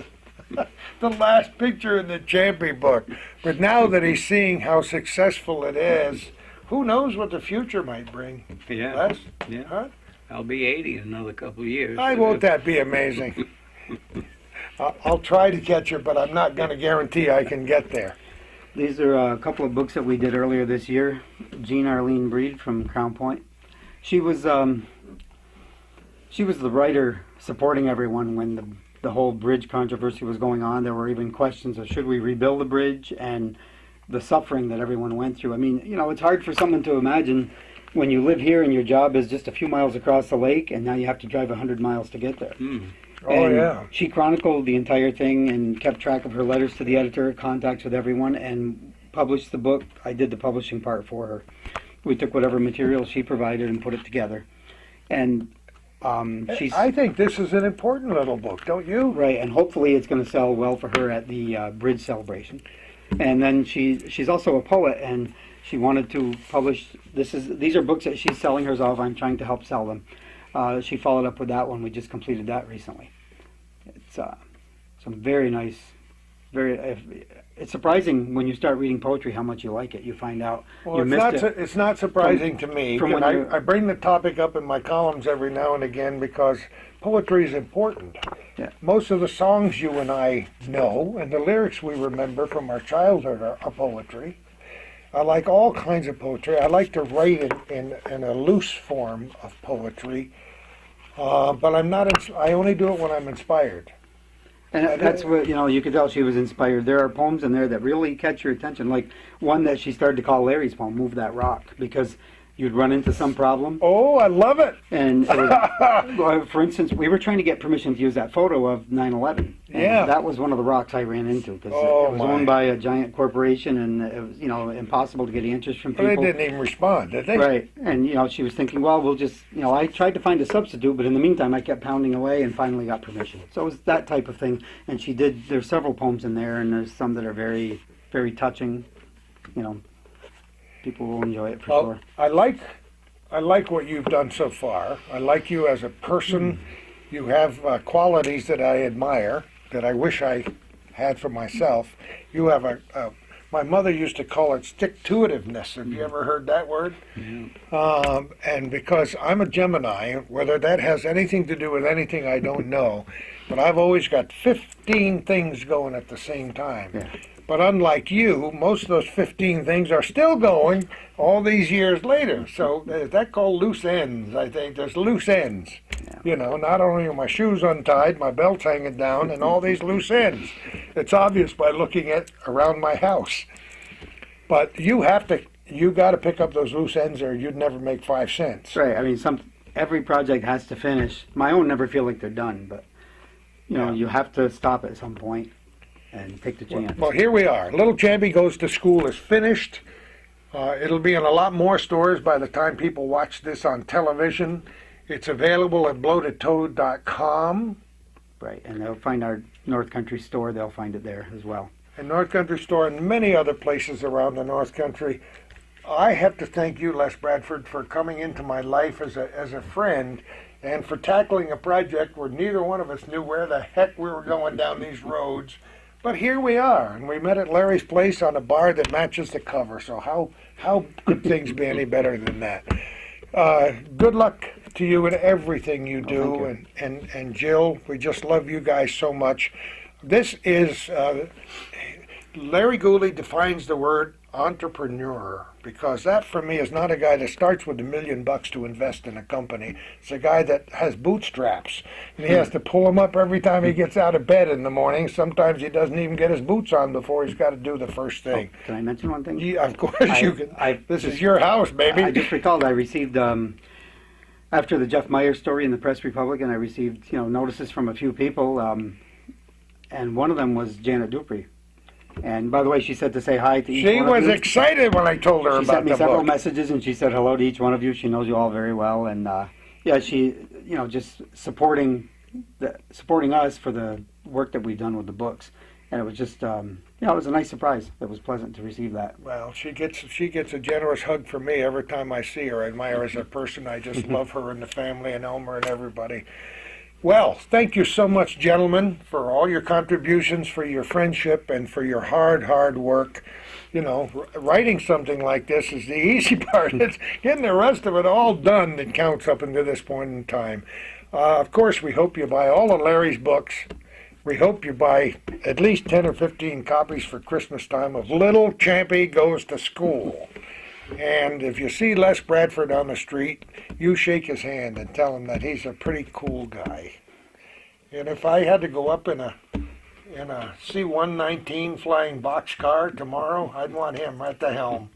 the last picture in the Champy book. But now that he's seeing how successful it is, who knows what the future might bring? Yeah. Les? Yeah. Huh? I'll be 80 in another couple of years. Won't that be amazing? I'll try to catch you, but I'm not going to guarantee I can get there. These are a couple of books that we did earlier this year. Jean Arlene Breed from Crown Point. She was the writer supporting everyone when the whole bridge controversy was going on. There were even questions of should we rebuild the bridge, and the suffering that everyone went through. I mean, it's hard for someone to imagine when you live here and your job is just a few miles across the lake, and now you have to drive 100 miles to get there. Oh, And yeah. She chronicled the entire thing and kept track of her letters to the editor, contacts with everyone, and published the book. I did the publishing part for her. We took whatever material she provided and put it together. And she's I think this is an important little book, don't you? right, and hopefully it's going to sell well for her at the bridge celebration. And then she's also a poet, and she wanted to publish. These are books that she's selling herself. I'm trying to help sell them. She followed up with that one. We just completed that recently. It's some very nice, it's surprising when you start reading poetry how much you like it. You find out Well, you missed it. it's not surprising to me. from And when I bring the topic up in my columns every now and again because poetry is important. Yeah. Most of the songs you and I know and the lyrics we remember from our childhood are poetry. I like all kinds of poetry. I like to write it in a loose form of poetry, but I'm not. I only do it when I'm inspired. And that's what, you could tell she was inspired. There are poems in there that really catch your attention, like one that she started to call Larry's poem, Move That Rock, because you'd run into some problem. Oh, I love it. And it would, well, for instance, we were trying to get permission to use that photo of 9/11. And Yeah. that was one of the rocks I ran into, because Oh, it was my. owned by a giant corporation, and it was, impossible to get answers from They people. didn't even respond, did they? Right, and she was thinking, well, we'll just, I tried to find a substitute, but in the meantime, I kept pounding away and finally got permission. So it was that type of thing, and she did. There's several poems in there, and there's some that are very, very touching. People will enjoy it for Well, sure. I like what you've done so far. I like you as a person. You have qualities that I admire, that I wish I had for myself. You have my mother used to call it stick-to-itiveness. Have you ever heard that word? And because I'm a Gemini, whether that has anything to do with anything, I don't know. But I've always got 15 things going at the same time. Yeah. But unlike you, most of those 15 things are still going all these years later. So that's called loose ends, I think. There's loose ends. Yeah. Not only are my shoes untied, my belt's hanging down, and all these loose ends. It's obvious by looking at around my house. But you got to pick up those loose ends or you'd never make 5 cents. Right. I mean, every project has to finish. My own never feel like they're done, but you have to stop at some point and take the chance. Well, here we are. Little Champy Goes to School is finished. It'll be in a lot more stores by the time people watch this on television. It's available at bloatedtoad.com. Right, and they'll find our North Country store. They'll find it there as well. And North Country Store and many other places around the North Country. I have to thank you, Les Bradford, for coming into my life as a friend and for tackling a project where neither one of us knew where the heck we were going down these roads. But here we are, and we met at Larry's place on a bar that matches the cover. So how could things be any better than that? Good luck to you in everything you do, and Jill, we just love you guys so much. This is Larry Gooley defines the word entrepreneur, because that for me is not a guy that starts with $1 million to invest in a company. It's a guy that has bootstraps, and he has to pull them up every time he gets out of bed in the morning. Sometimes he doesn't even get his boots on before he's got to do the first thing. Oh, can I mention one thing? Yeah, of course you can. This is your house, baby. I just recalled I received after the Jeff Meyer story in the Press Republican, I received notices from a few people, and one of them was Janet Dupree. And by the way, she said to say hi to each one of you. She was excited when I told her She about sent me the several book. messages, and she said hello to each one of you. She knows you all very well, and yeah, she just supporting us for the work that we've done with the books. And it was just it was a nice surprise. It was pleasant to receive that. Well, she gets a generous hug from me every time I see her. I admire her as a person. I just love her and the family and Elmer and everybody. Well, thank you so much, gentlemen, for all your contributions, for your friendship, and for your hard work. Writing something like this is the easy part. It's getting the rest of it all done that counts up until this point in time. Of course, we hope you buy all of Larry's books. We hope you buy at least 10 or 15 copies for Christmas time of Little Champy Goes to School. And if you see Les Bradford on the street, you shake his hand and tell him that he's a pretty cool guy. And if I had to go up in a C-119 flying boxcar tomorrow, I'd want him at the helm.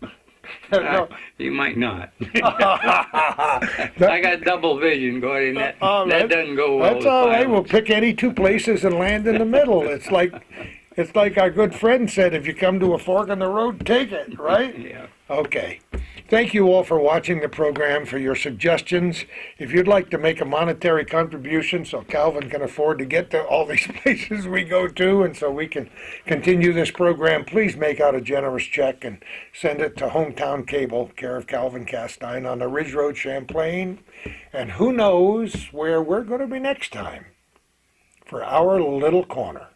You might not. I got double vision going in that. That doesn't go well. That's all right. We'll pick any two places and land in the middle. It's like our good friend said, if you come to a fork in the road, take it, right? Yeah. Okay. Thank you all for watching the program, for your suggestions. If you'd like to make a monetary contribution so Calvin can afford to get to all these places we go to and so we can continue this program, please make out a generous check and send it to Hometown Cable, care of Calvin Castine on the Ridge Road, Champlain. And who knows where we're going to be next time for our little corner.